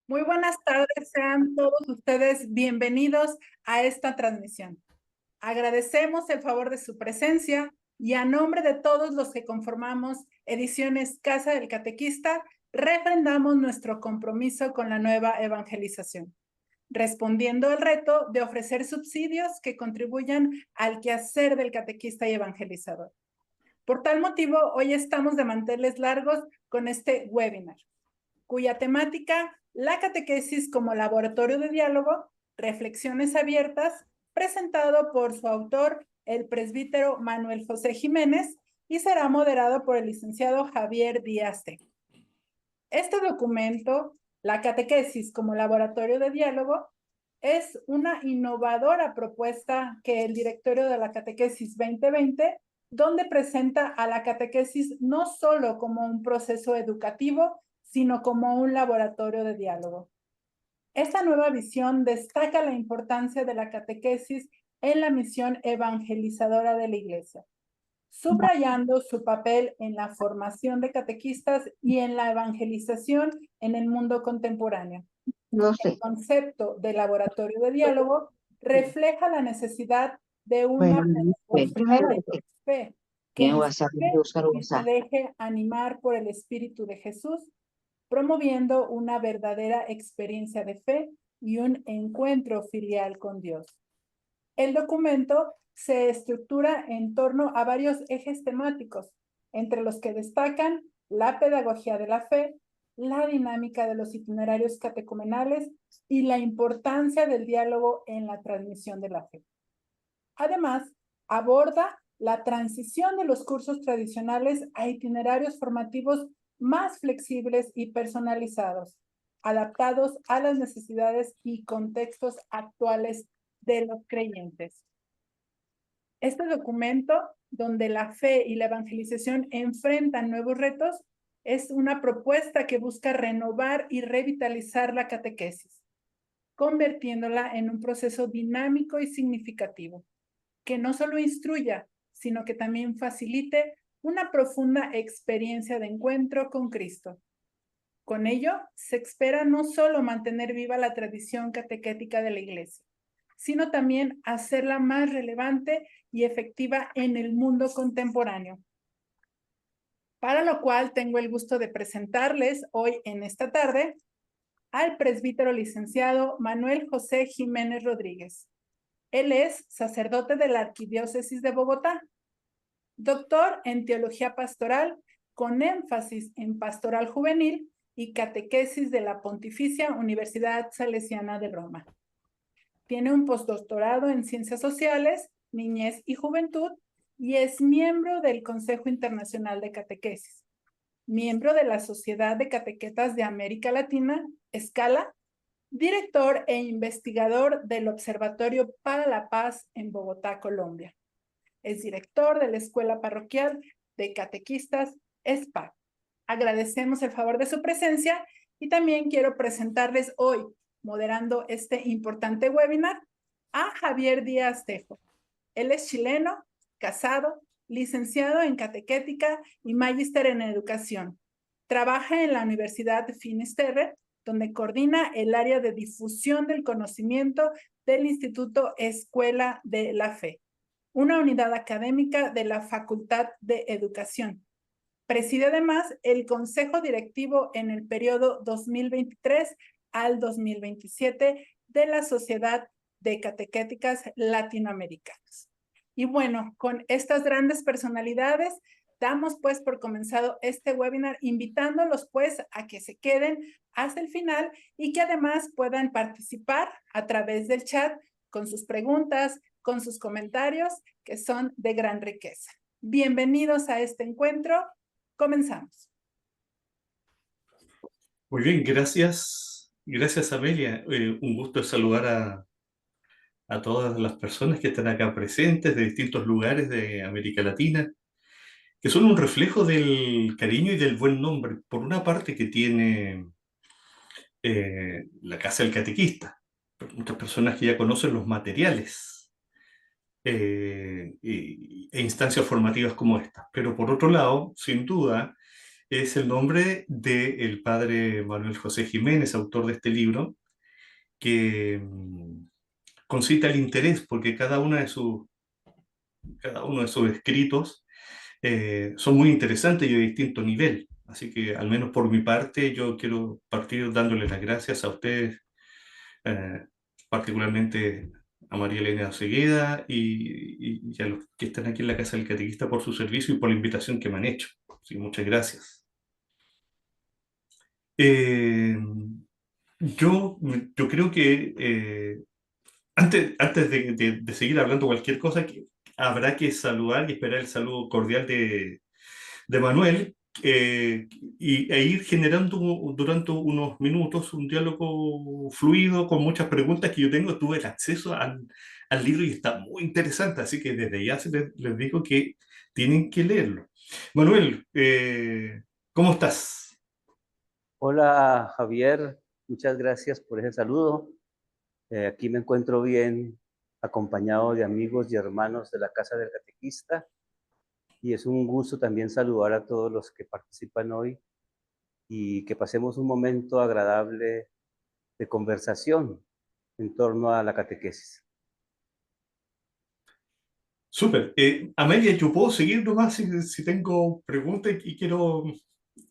Muy buenas tardes, sean todos ustedes bienvenidos a esta transmisión. Agradecemos el favor de su presencia y a nombre de todos los que conformamos Ediciones Casa del Catequista, refrendamos nuestro compromiso con la nueva evangelización, respondiendo al reto de ofrecer subsidios que contribuyan al quehacer del catequista y evangelizador. Por tal motivo, hoy estamos de manteles largos con este webinar, cuya temática, la catequesis como laboratorio de diálogo, reflexiones abiertas, presentado por su autor, el presbítero Manuel José Jiménez, y será moderado por el licenciado Javier Díaz Tejo. Este documento, la catequesis como laboratorio de diálogo, es una innovadora propuesta que el directorio de la catequesis 2020, donde presenta a la catequesis no solo como un proceso educativo, sino como un laboratorio de diálogo. Esta nueva visión destaca la importancia de la catequesis en la misión evangelizadora de la Iglesia, subrayando su papel en la formación de catequistas y en la evangelización en el mundo contemporáneo. No El sé. concepto de laboratorio de diálogo refleja la necesidad de una Bueno, pedagogía de fe que tiene WhatsApp, hay que inspire usar y se WhatsApp. deje animar por el Espíritu de Jesús, promoviendo una verdadera experiencia de fe y un encuentro filial con Dios. El documento se estructura en torno a varios ejes temáticos, entre los que destacan la pedagogía de la fe, la dinámica de los itinerarios catecumenales y la importancia del diálogo en la transmisión de la fe. Además, aborda la transición de los cursos tradicionales a itinerarios formativos más flexibles y personalizados, adaptados a las necesidades y contextos actuales de los creyentes. Este documento, donde la fe y la evangelización enfrentan nuevos retos, es una propuesta que busca renovar y revitalizar la catequesis, convirtiéndola en un proceso dinámico y significativo, que no solo instruya, sino que también facilite una profunda experiencia de encuentro con Cristo. Con ello, se espera no solo mantener viva la tradición catequética de la Iglesia, sino también hacerla más relevante y efectiva en el mundo contemporáneo. Para lo cual tengo el gusto de presentarles hoy en esta tarde al presbítero licenciado Manuel José Jiménez Rodríguez. Él es sacerdote de la Arquidiócesis de Bogotá, doctor en teología pastoral con énfasis en pastoral juvenil y catequesis de la Pontificia Universidad Salesiana de Roma. Tiene un postdoctorado en Ciencias Sociales, Niñez y Juventud y es miembro del Consejo Internacional de Catequesis, miembro de la Sociedad de Catequetas de América Latina, Escala, director e investigador del Observatorio para la Paz en Bogotá, Colombia. Es director de la Escuela Parroquial de Catequistas, ESPA. Agradecemos el favor de su presencia y también quiero presentarles hoy, moderando este importante webinar, a Javier Díaz Tejo. Él es chileno, casado, licenciado en catequética y magíster en educación. Trabaja en la Universidad Finisterre, donde coordina el área de difusión del conocimiento del Instituto Escuela de la Fe, una unidad académica de la Facultad de Educación. Preside además el Consejo Directivo en el periodo 2023 al 2027 de la Sociedad de Catequéticas Latinoamericanas. Y bueno, con estas grandes personalidades, damos pues por comenzado este webinar, invitándolos pues a que se queden hasta el final y que además puedan participar a través del chat con sus preguntas, con sus comentarios, que son de gran riqueza. Bienvenidos a este encuentro. Comenzamos. Muy bien, gracias. Gracias, Amelia. Un gusto saludar a todas las personas que están acá presentes de distintos lugares de América Latina, que son un reflejo del cariño y del buen nombre, por una parte que tiene la Casa del Catequista, muchas personas que ya conocen los materiales e instancias formativas como esta. Pero por otro lado, sin duda, es el nombre del padre Manuel José Jiménez, autor de este libro, que concita el interés, porque cada uno de sus escritos son muy interesantes y de distinto nivel. Así que, al menos por mi parte, yo quiero partir dándole las gracias a ustedes, eh, particularmente a María Elena Cegueda y a los que están aquí en la Casa del Catequista por su servicio y por la invitación que me han hecho. Sí, muchas gracias. Eh, yo creo que antes de seguir hablando cualquier cosa, que habrá que saludar y esperar el saludo cordial de Manuel, e ir generando durante unos minutos un diálogo fluido con muchas preguntas que yo tengo. Tuve el acceso al libro y está muy interesante, así que desde ya les digo que tienen que leerlo. Manuel, ¿cómo estás? Hola Javier, muchas gracias por ese saludo. Aquí me encuentro bien acompañado de amigos y hermanos de la Casa del Catequista y es un gusto también saludar a todos los que participan hoy y que pasemos un momento agradable de conversación en torno a la catequesis. Súper. Amelia, yo puedo seguir nomás si tengo preguntas y quiero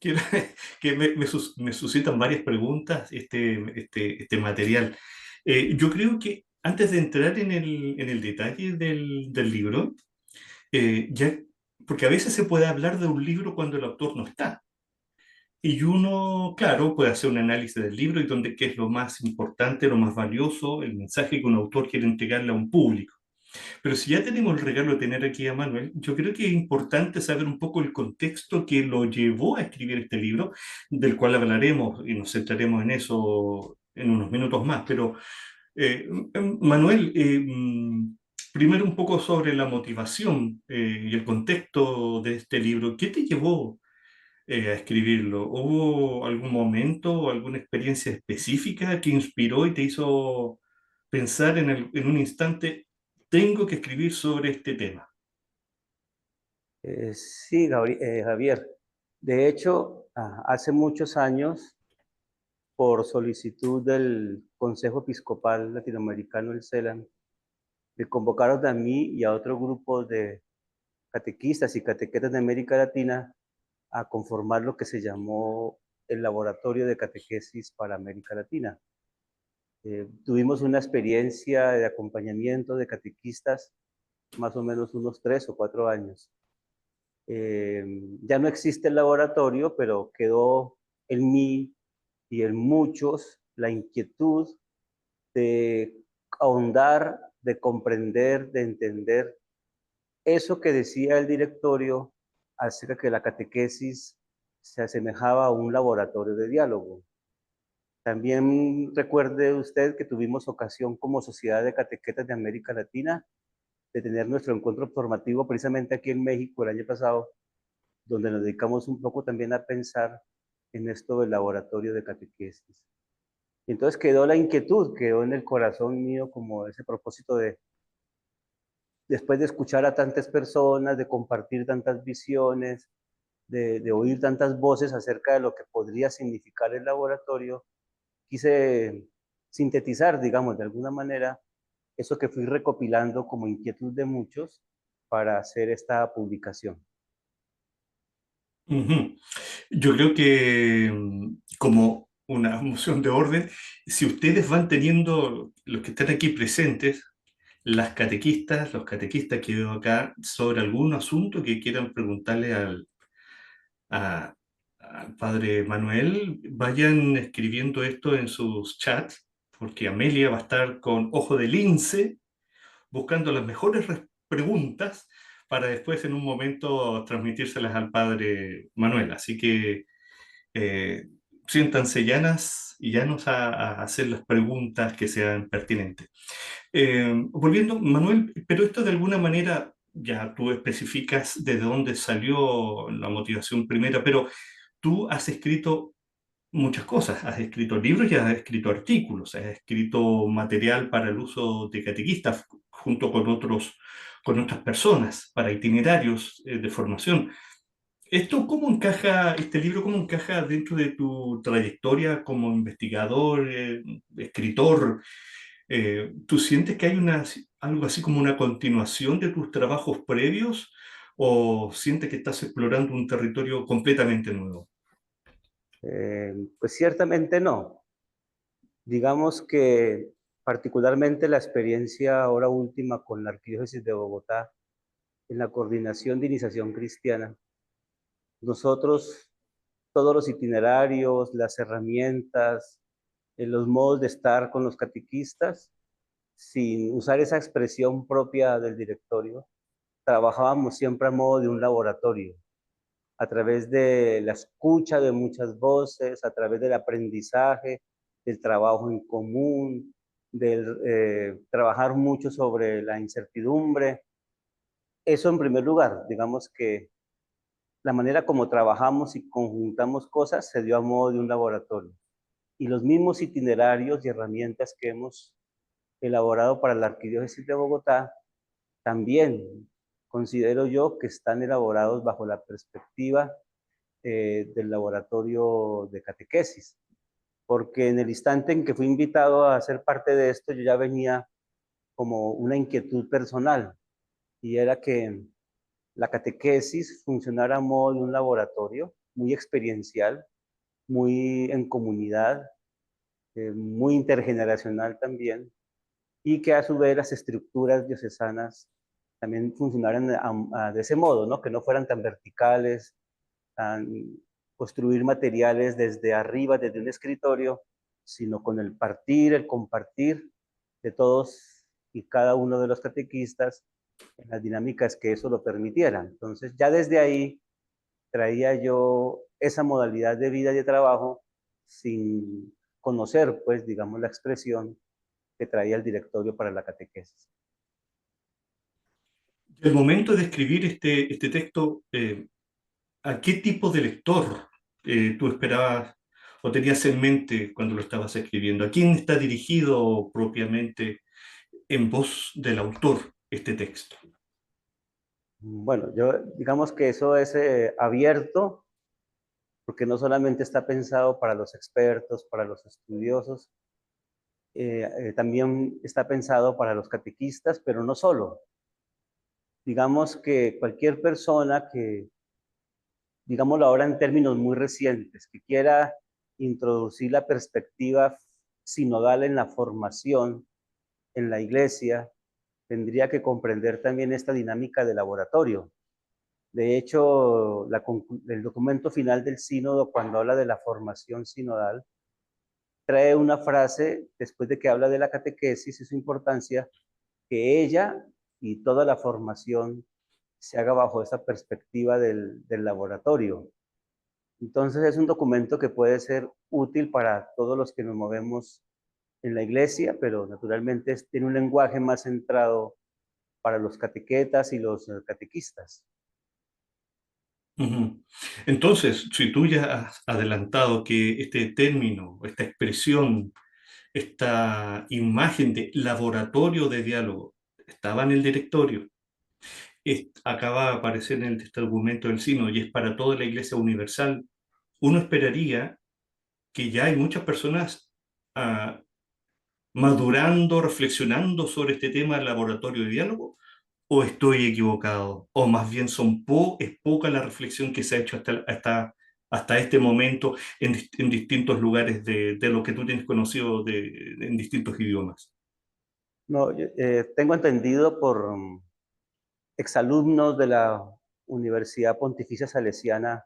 que me suscitan varias preguntas este material. Yo creo que antes de entrar en el detalle del libro, ya, porque a veces se puede hablar de un libro cuando el autor no está. Y uno, claro, puede hacer un análisis del libro y donde qué es lo más importante, lo más valioso, el mensaje que un autor quiere entregarle a un público. Pero si ya tenemos el regalo de tener aquí a Manuel, yo creo que es importante saber un poco el contexto que lo llevó a escribir este libro, del cual hablaremos y nos centraremos en eso en unos minutos más. Pero, Manuel, primero un poco sobre la motivación y el contexto de este libro. ¿Qué te llevó a escribirlo? ¿Hubo algún momento o alguna experiencia específica que inspiró y te hizo pensar en un instante, tengo que escribir sobre este tema? Sí, Javier. De hecho, hace muchos años, por solicitud del Consejo Episcopal Latinoamericano, el CELAM, me convocaron a mí y a otro grupo de catequistas y catequetas de América Latina a conformar lo que se llamó el Laboratorio de Catequesis para América Latina. Tuvimos una experiencia de acompañamiento de catequistas más o menos unos 3 o 4 años. Ya no existe el laboratorio, pero quedó en mí y en muchos la inquietud de ahondar, de comprender, de entender eso que decía el directorio acerca que la catequesis se asemejaba a un laboratorio de diálogo. También recuerde usted que tuvimos ocasión como Sociedad de Catequetas de América Latina de tener nuestro encuentro formativo precisamente aquí en México el año pasado, donde nos dedicamos un poco también a pensar en esto del laboratorio de catequesis. Y entonces quedó la inquietud, quedó en el corazón mío como ese propósito de, después de escuchar a tantas personas, de compartir tantas visiones, de oír tantas voces acerca de lo que podría significar el laboratorio, quise sintetizar, digamos, de alguna manera, eso que fui recopilando como inquietud de muchos para hacer esta publicación. Ujú. Yo creo que como una moción de orden, si ustedes van teniendo, los que están aquí presentes, las catequistas, los catequistas que veo acá, sobre algún asunto que quieran preguntarle a- al padre Manuel, vayan escribiendo esto en sus chats, porque Amelia va a estar con ojo de lince buscando las mejores preguntas para después en un momento transmitírselas al padre Manuel. Así que eh, siéntanse llanas y llanos a hacer las preguntas que sean pertinentes. Volviendo, Manuel, pero esto de alguna manera, ya tú especificas de dónde salió la motivación primera, pero tú has escrito muchas cosas, has escrito libros y has escrito artículos, has escrito material para el uso de catequistas junto con otras personas, para itinerarios de formación. ¿Esto cómo encaja, este libro, cómo encaja dentro de tu trayectoria como investigador, escritor? ¿Tú sientes que hay algo así como una continuación de tus trabajos previos o sientes que estás explorando un territorio completamente nuevo? Pues ciertamente no. Digamos que particularmente la experiencia ahora última con la Arquidiócesis de Bogotá en la coordinación de iniciación cristiana. Nosotros, todos los itinerarios, las herramientas, los modos de estar con los catequistas, sin usar esa expresión propia del directorio, trabajábamos siempre a modo de un laboratorio, a través de la escucha de muchas voces, a través del aprendizaje, del trabajo en común, del trabajar mucho sobre la incertidumbre. Eso en primer lugar, digamos que la manera como trabajamos y conjuntamos cosas se dio a modo de un laboratorio. Y los mismos itinerarios y herramientas que hemos elaborado para la Arquidiócesis de Bogotá también considero yo que están elaborados bajo la perspectiva del laboratorio de catequesis, porque en el instante en que fui invitado a ser parte de esto, yo ya venía como una inquietud personal, y era que la catequesis funcionara a modo de un laboratorio muy experiencial, muy en comunidad, muy intergeneracional también, y que a su vez las estructuras diocesanas también funcionaran de ese modo, ¿no? Que no fueran tan verticales, tan construir materiales desde arriba, desde un escritorio, sino con el partir, el compartir de todos y cada uno de los catequistas en las dinámicas que eso lo permitieran. Entonces, ya desde ahí traía yo esa modalidad de vida y de trabajo sin conocer, pues, digamos, la expresión que traía el directorio para la catequesis. El momento de escribir este texto, ¿a qué tipo de lector tú esperabas o tenías en mente cuando lo estabas escribiendo? ¿A quién está dirigido propiamente en voz del autor este texto? Bueno, yo digamos que eso es abierto, porque no solamente está pensado para los expertos, para los estudiosos, también está pensado para los catequistas, pero no solo. Digamos que cualquier persona que, digámoslo ahora en términos muy recientes, que quiera introducir la perspectiva sinodal en la formación en la iglesia, tendría que comprender también esta dinámica de laboratorio. De hecho, el documento final del sínodo, cuando habla de la formación sinodal, trae una frase, después de que habla de la catequesis y su importancia, que ella y toda la formación se haga bajo esa perspectiva del laboratorio. Entonces es un documento que puede ser útil para todos los que nos movemos en la iglesia, pero naturalmente tiene un lenguaje más centrado para los catequetas y los catequistas. Ujú. Entonces, si tú ya has adelantado que este término, esta expresión, esta imagen de laboratorio de diálogo estaba en el directorio, acaba de aparecer en este argumento del Sínodo y es para toda la Iglesia Universal, uno esperaría que ya hay muchas personas ah, madurando, reflexionando sobre este tema del laboratorio de diálogo, o estoy equivocado, o más bien es poca la reflexión que se ha hecho hasta este momento en distintos lugares de lo que tú tienes conocido en distintos idiomas. No, tengo entendido por exalumnos de la Universidad Pontificia Salesiana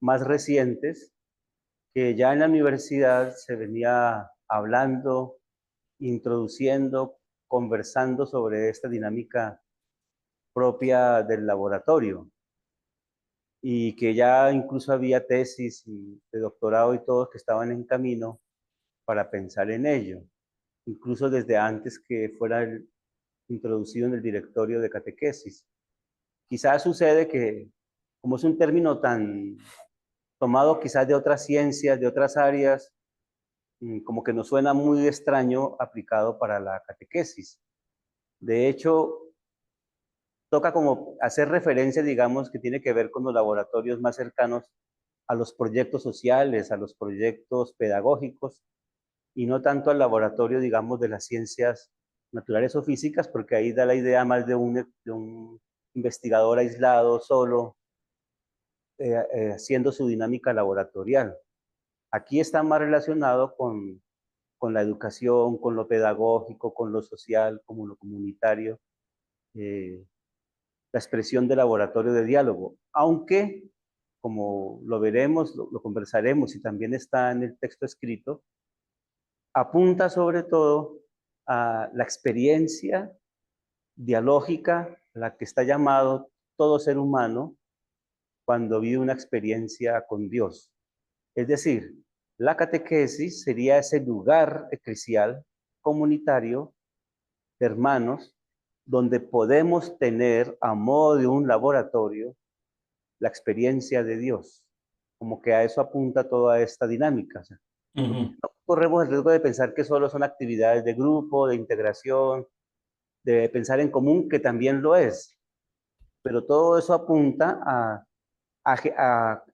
más recientes, que ya en la universidad se venía hablando, introduciendo, conversando sobre esta dinámica propia del laboratorio, y que ya incluso había tesis de doctorado y todos que estaban en camino para pensar en ello, incluso desde antes que fuera introducido en el directorio de catequesis. Quizás sucede que, como es un término tan tomado quizás de otras ciencias, de otras áreas, como que nos suena muy extraño aplicado para la catequesis. De hecho, toca como hacer referencia, digamos, que tiene que ver con los laboratorios más cercanos a los proyectos sociales, a los proyectos pedagógicos, y no tanto al laboratorio, digamos, de las ciencias naturales o físicas, porque ahí da la idea más de un investigador aislado, solo, haciendo su dinámica laboratorial. Aquí está más relacionado con la educación, con lo pedagógico, con lo social, con lo comunitario, la expresión de laboratorio de diálogo, aunque, como lo veremos, lo conversaremos y también está en el texto escrito, apunta sobre todo a la experiencia dialógica a la que está llamado todo ser humano cuando vive una experiencia con Dios. Es decir, la catequesis sería ese lugar eclesial, comunitario, de hermanos, donde podemos tener a modo de un laboratorio la experiencia de Dios. Como que a eso apunta toda esta dinámica. O sea, no corremos el riesgo de pensar que solo son actividades de grupo, de integración, de pensar en común, que también lo es. Pero todo eso apunta a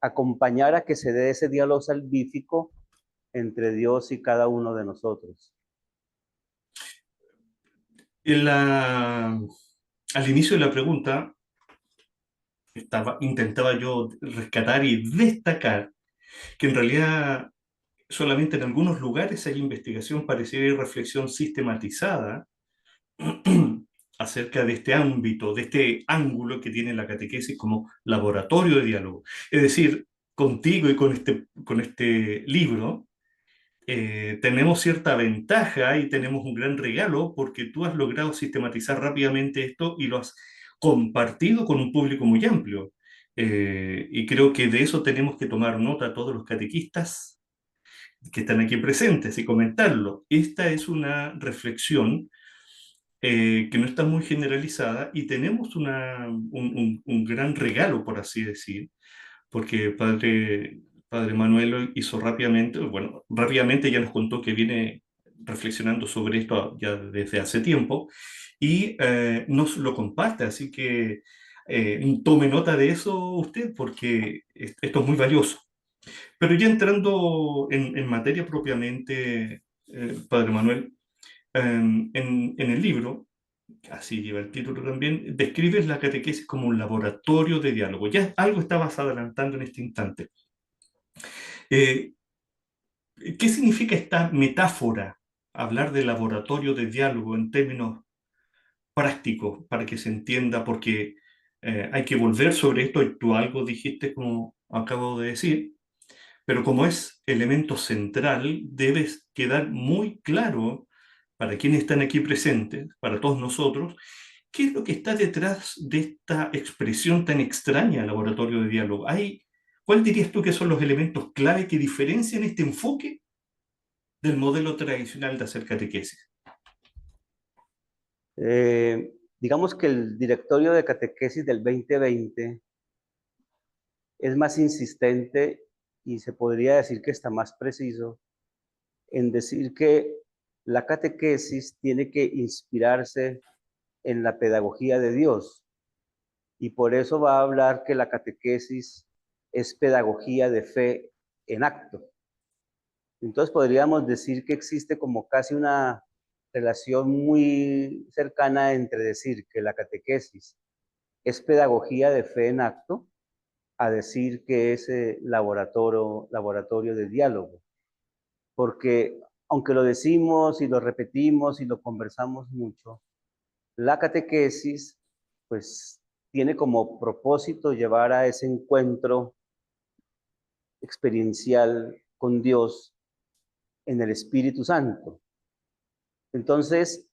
acompañar a que se dé ese diálogo salvífico entre Dios y cada uno de nosotros. Al inicio de la pregunta, intentaba yo rescatar y destacar que en realidad solamente en algunos lugares hay investigación parecida y reflexión sistematizada acerca de este ámbito, de este ángulo que tiene la catequesis como laboratorio de diálogo. Es decir, contigo y con este libro tenemos cierta ventaja y tenemos un gran regalo porque tú has logrado sistematizar rápidamente esto y lo has compartido con un público muy amplio. Y creo que de eso tenemos que tomar nota todos los catequistas que están aquí presentes y comentarlo. Esta es una reflexión que no está muy generalizada y tenemos un gran regalo, por así decir, porque Padre Manuel lo hizo rápidamente, bueno, rápidamente ya nos contó que viene reflexionando sobre esto ya desde hace tiempo y nos lo comparte, así que tome nota de eso usted porque esto es muy valioso. Pero ya entrando en materia propiamente, Padre Manuel, en el libro, así lleva el título también, describes la catequesis como un laboratorio de diálogo. Ya algo estabas adelantando en este instante. Eh, ¿Qué significa esta metáfora, hablar de laboratorio de diálogo en términos prácticos, para que se entienda? Porque hay que volver sobre esto, y tú algo dijiste como acabo de decir, pero como es elemento central, debe quedar muy claro para quienes están aquí presentes, para todos nosotros, qué es lo que está detrás de esta expresión tan extraña, laboratorio de diálogo. ¿Cuál dirías tú que son los elementos clave que diferencian este enfoque del modelo tradicional de hacer catequesis? Digamos que el directorio de catequesis del 2020 es más insistente y se podría decir que está más preciso en decir que la catequesis tiene que inspirarse en la pedagogía de Dios y por eso va a hablar que la catequesis es pedagogía de fe en acto. Entonces podríamos decir que existe como casi una relación muy cercana entre decir que la catequesis es pedagogía de fe en acto a decir que es laboratorio de diálogo. Porque aunque lo decimos y lo repetimos y lo conversamos mucho, la catequesis pues tiene como propósito llevar a ese encuentro experiencial con Dios en el Espíritu Santo. Entonces,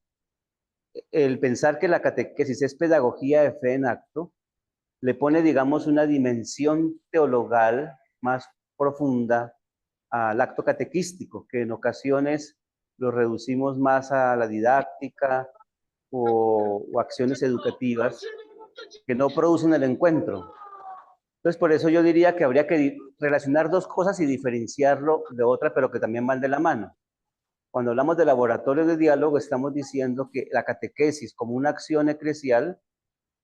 el pensar que la catequesis es pedagogía de fe en acto, le pone, digamos, una dimensión teologal más profunda al acto catequístico, que en ocasiones lo reducimos más a la didáctica o acciones educativas que no producen el encuentro. Entonces, por eso yo diría que habría que relacionar dos cosas y diferenciarlo de otra, pero que también van de la mano. Cuando hablamos de laboratorio de diálogo, estamos diciendo que la catequesis como una acción eclesial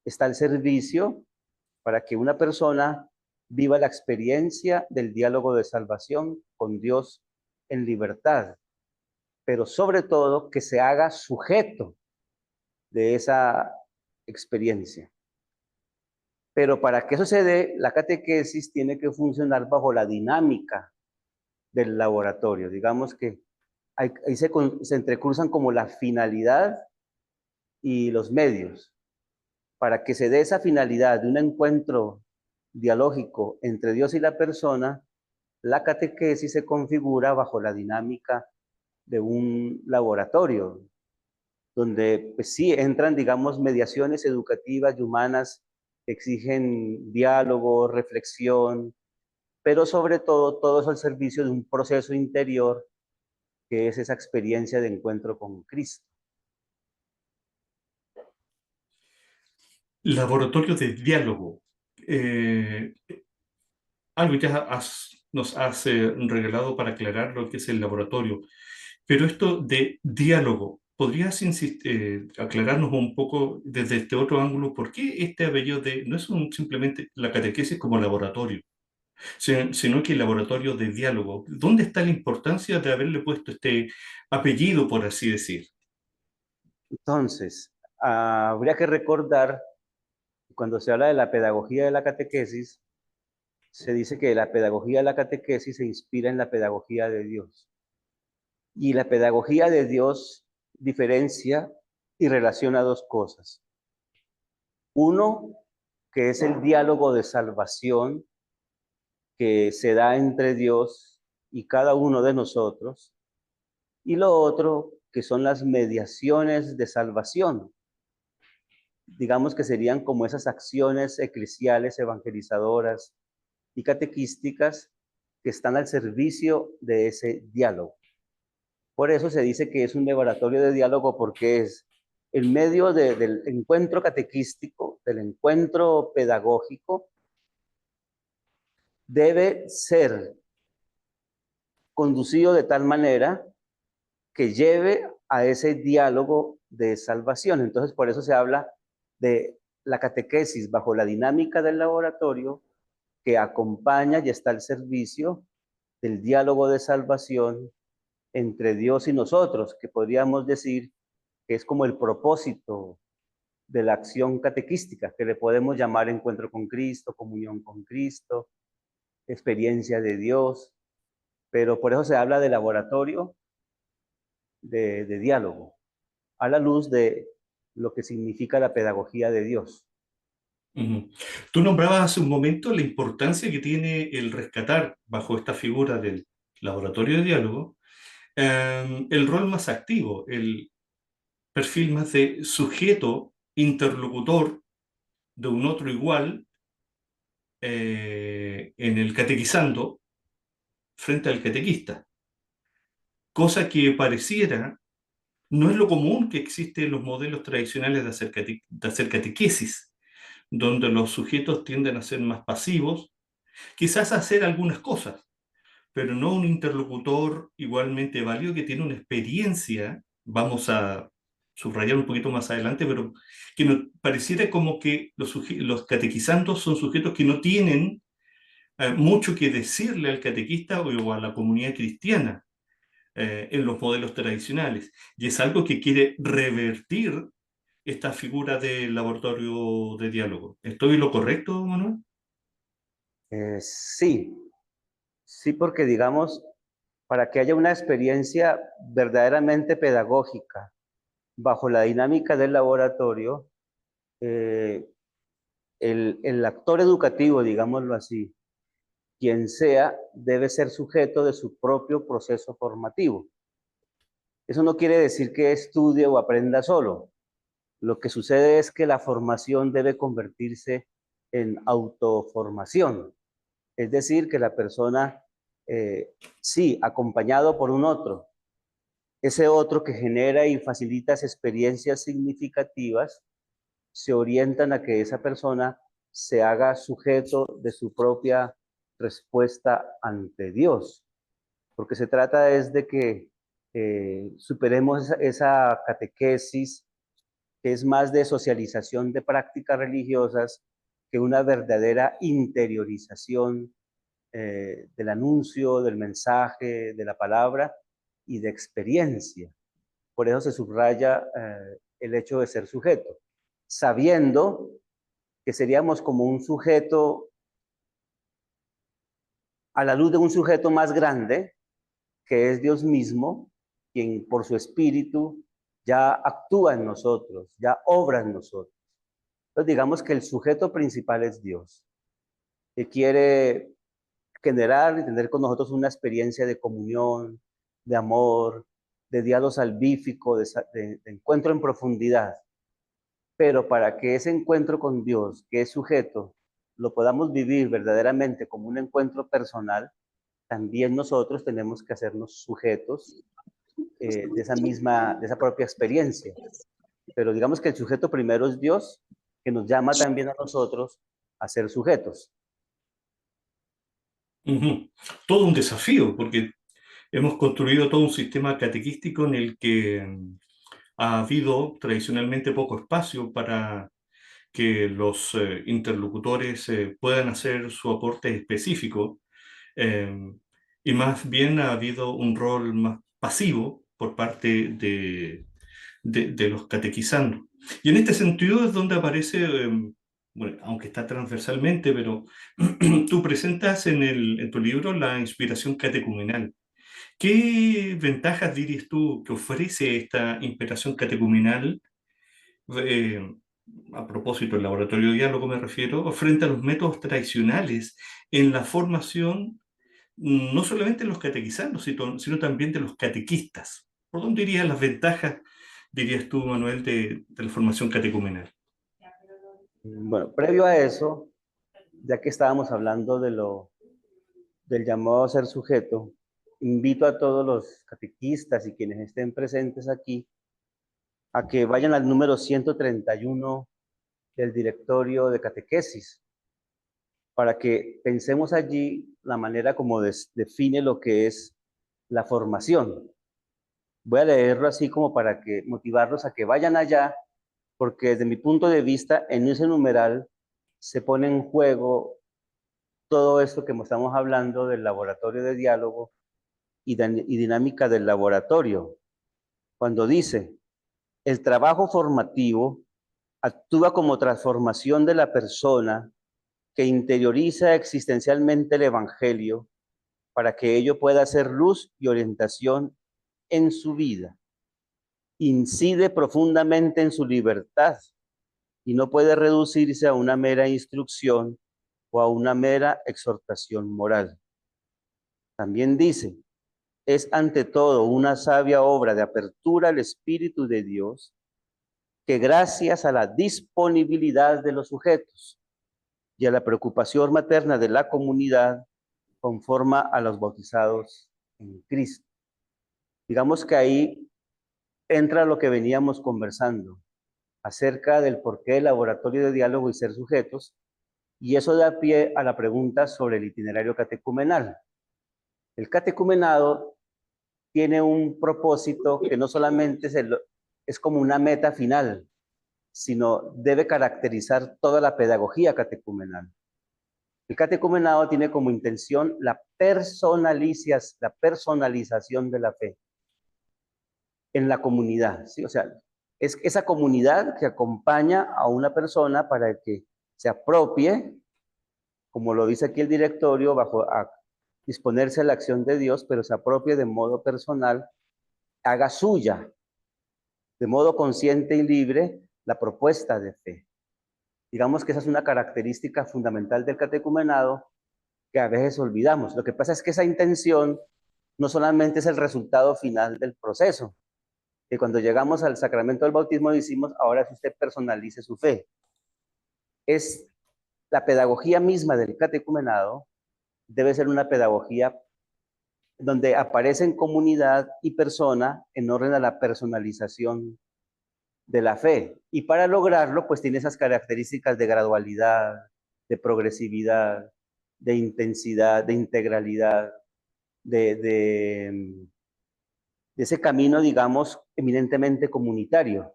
está el servicio para que una persona viva la experiencia del diálogo de salvación con Dios en libertad, pero sobre todo que se haga sujeto de esa experiencia. Pero para que eso se dé, la catequesis tiene que funcionar bajo la dinámica del laboratorio. Digamos que ahí se entrecruzan como la finalidad y los medios. Para que se dé esa finalidad de un encuentro dialógico entre Dios y la persona, la catequesis se configura bajo la dinámica de un laboratorio, donde pues sí entran, digamos, mediaciones educativas y humanas que exigen diálogo, reflexión, pero sobre todo eso al servicio de un proceso interior que es esa experiencia de encuentro con Cristo. Laboratorio de diálogo. Algo ya nos has regalado para aclarar lo que es el laboratorio, pero esto de diálogo, ¿podrías aclararnos un poco desde este otro ángulo por qué este apellido de, no es simplemente la catequesis como laboratorio, sino que el laboratorio de diálogo? ¿Dónde está la importancia de haberle puesto este apellido, por así decir? Entonces, habría que recordar, cuando se habla de la pedagogía de la catequesis, se dice que la pedagogía de la catequesis se inspira en la pedagogía de Dios. Y la pedagogía de Dios diferencia y relaciona dos cosas. Uno, que es el diálogo de salvación que se da entre Dios y cada uno de nosotros. Y lo otro, que son las mediaciones de salvación. Digamos que serían como esas acciones eclesiales, evangelizadoras y catequísticas que están al servicio de ese diálogo. Por eso se dice que es un laboratorio de diálogo, porque es el medio del encuentro catequístico, del encuentro pedagógico, debe ser conducido de tal manera que lleve a ese diálogo de salvación. Entonces, por eso se habla de la catequesis bajo la dinámica del laboratorio, que acompaña y está al servicio del diálogo de salvación entre Dios y nosotros, que podríamos decir que es como el propósito de la acción catequística, que le podemos llamar encuentro con Cristo, comunión con Cristo, experiencia de Dios, pero por eso se habla de laboratorio de diálogo, a la luz de lo que significa la pedagogía de Dios. Ujú. Tú nombrabas hace un momento la importancia que tiene el rescatar bajo esta figura del laboratorio de diálogo el rol más activo, el perfil más de sujeto, interlocutor de un otro igual en el catequizando frente al catequista, cosa que pareciera no es lo común que existe en los modelos tradicionales de hacer catequesis, donde los sujetos tienden a ser más pasivos, quizás a hacer algunas cosas, pero no un interlocutor igualmente válido que tiene una experiencia, vamos a subrayar un poquito más adelante, pero que pareciera como que los catequizandos son sujetos que no tienen mucho que decirle al catequista o a la comunidad cristiana en los modelos tradicionales. Y es algo que quiere revertir esta figura del laboratorio de diálogo. ¿Estoy en lo correcto, Manuel? Sí, sí, porque digamos, para que haya una experiencia verdaderamente pedagógica bajo la dinámica del laboratorio, eh, el actor educativo, digámoslo así, quien sea, debe ser sujeto de su propio proceso formativo. Eso no quiere decir que estudie o aprenda solo. Lo que sucede es que la formación debe convertirse en autoformación. Es decir, que la persona, sí, acompañado por un otro, ese otro que genera y facilita experiencias significativas, se orientan a que esa persona se haga sujeto de su propia respuesta ante Dios. Porque se trata es de que superemos esa catequesis que es más de socialización de prácticas religiosas que una verdadera interiorización del anuncio, del mensaje, de la palabra y de experiencia. Por eso se subraya el hecho de ser sujeto, sabiendo que seríamos como un sujeto a la luz de un sujeto más grande, que es Dios mismo, quien por su espíritu ya actúa en nosotros, ya obra en nosotros. Entonces digamos que el sujeto principal es Dios, que quiere generar y tener con nosotros una experiencia de comunión, de amor, de diálogo salvífico, de encuentro en profundidad. Pero para que ese encuentro con Dios, que es sujeto, lo podamos vivir verdaderamente como un encuentro personal, también nosotros tenemos que hacernos sujetos de esa propia experiencia. Pero digamos que el sujeto primero es Dios, que nos llama también a nosotros a ser sujetos. Todo un desafío, porque hemos construido todo un sistema catequístico en el que ha habido tradicionalmente poco espacio para que los interlocutores puedan hacer su aporte específico, y más bien ha habido un rol más pasivo por parte de los catequizandos. Y en este sentido es donde aparece, bueno, aunque está transversalmente, pero tú presentas en tu libro la inspiración catecumenal. ¿Qué ventajas dirías tú que ofrece esta inspiración catecumenal, eh, a propósito del laboratorio de diálogo me refiero, frente a los métodos tradicionales en la formación, no solamente de los catequizandos, sino también de los catequistas? ¿Por dónde irían las ventajas, dirías tú, Manuel, de la formación catecumenal? Bueno, previo a eso, ya que estábamos hablando del llamado a ser sujeto, invito a todos los catequistas y quienes estén presentes aquí a que vayan al número 131 del directorio de catequesis, para que pensemos allí la manera como define lo que es la formación. Voy a leerlo así como para que motivarlos a que vayan allá, porque desde mi punto de vista, en ese numeral se pone en juego todo esto que estamos hablando del laboratorio de diálogo y dinámica del laboratorio. Cuando dice, el trabajo formativo actúa como transformación de la persona que interioriza existencialmente el Evangelio para que ello pueda ser luz y orientación en su vida. Incide profundamente en su libertad y no puede reducirse a una mera instrucción o a una mera exhortación moral. También dice, es ante todo una sabia obra de apertura al Espíritu de Dios que gracias a la disponibilidad de los sujetos y a la preocupación materna de la comunidad conforma a los bautizados en Cristo. Digamos que ahí entra lo que veníamos conversando acerca del porqué del laboratorio de diálogo y ser sujetos, y eso da pie a la pregunta sobre el itinerario catecumenal. El catecumenado tiene un propósito que no solamente es como una meta final, sino debe caracterizar toda la pedagogía catecumenal. El catecumenado tiene como intención la personalización de la fe en la comunidad, ¿sí? O sea, es esa comunidad que acompaña a una persona para que se apropie, como lo dice aquí el directorio, bajo a disponerse a la acción de Dios, pero se apropie de modo personal, haga suya, de modo consciente y libre, la propuesta de fe. Digamos que esa es una característica fundamental del catecumenado que a veces olvidamos. Lo que pasa es que esa intención no solamente es el resultado final del proceso, que cuando llegamos al sacramento del bautismo decimos, ahora si usted personalice su fe. Es la pedagogía misma del catecumenado, debe ser una pedagogía donde aparecen comunidad y persona en orden a la personalización de la fe. Y para lograrlo, pues tiene esas características de gradualidad, de progresividad, de intensidad, de integralidad, de ese camino, digamos, eminentemente comunitario.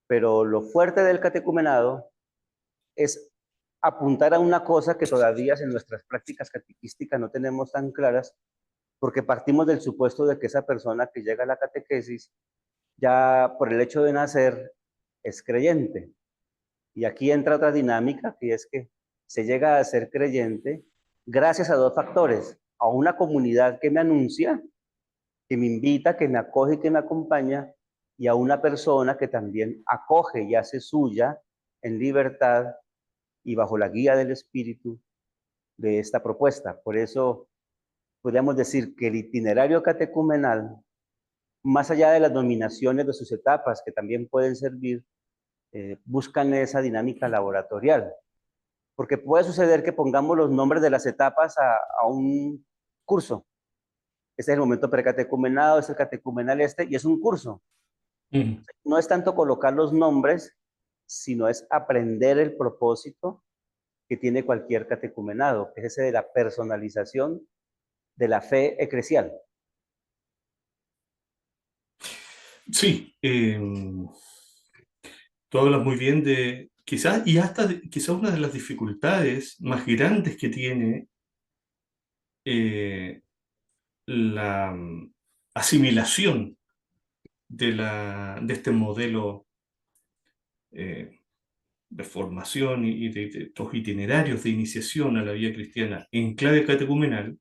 pero lo fuerte del catecumenado es apuntar a una cosa que todavía en nuestras prácticas catequísticas no tenemos tan claras, porque partimos del supuesto de que esa persona que llega a la catequesis ya por el hecho de nacer es creyente. Y aquí entra otra dinámica, que es que se llega a ser creyente gracias a dos factores: a una comunidad que me anuncia, que me invita, que me acoge y que me acompaña, y a una persona que también acoge y hace suya en libertad y bajo la guía del Espíritu de esta propuesta. Por eso podríamos decir que el itinerario catecumenal, más allá de las nominaciones de sus etapas, que también pueden servir, buscan esa dinámica laboratorial. Porque puede suceder que pongamos los nombres de las etapas a un curso. Este es el momento precatecumenado, es el catecumenal y es un curso. No es tanto colocar los nombres, sino es aprender el propósito que tiene cualquier catecumenado, que es ese de la personalización de la fe eclesial. Sí, tú hablas muy bien de, quizás, y hasta quizás una de las dificultades más grandes que tiene la asimilación de este modelo eh, de formación y de estos itinerarios de iniciación a la vida cristiana en clave catecumenal,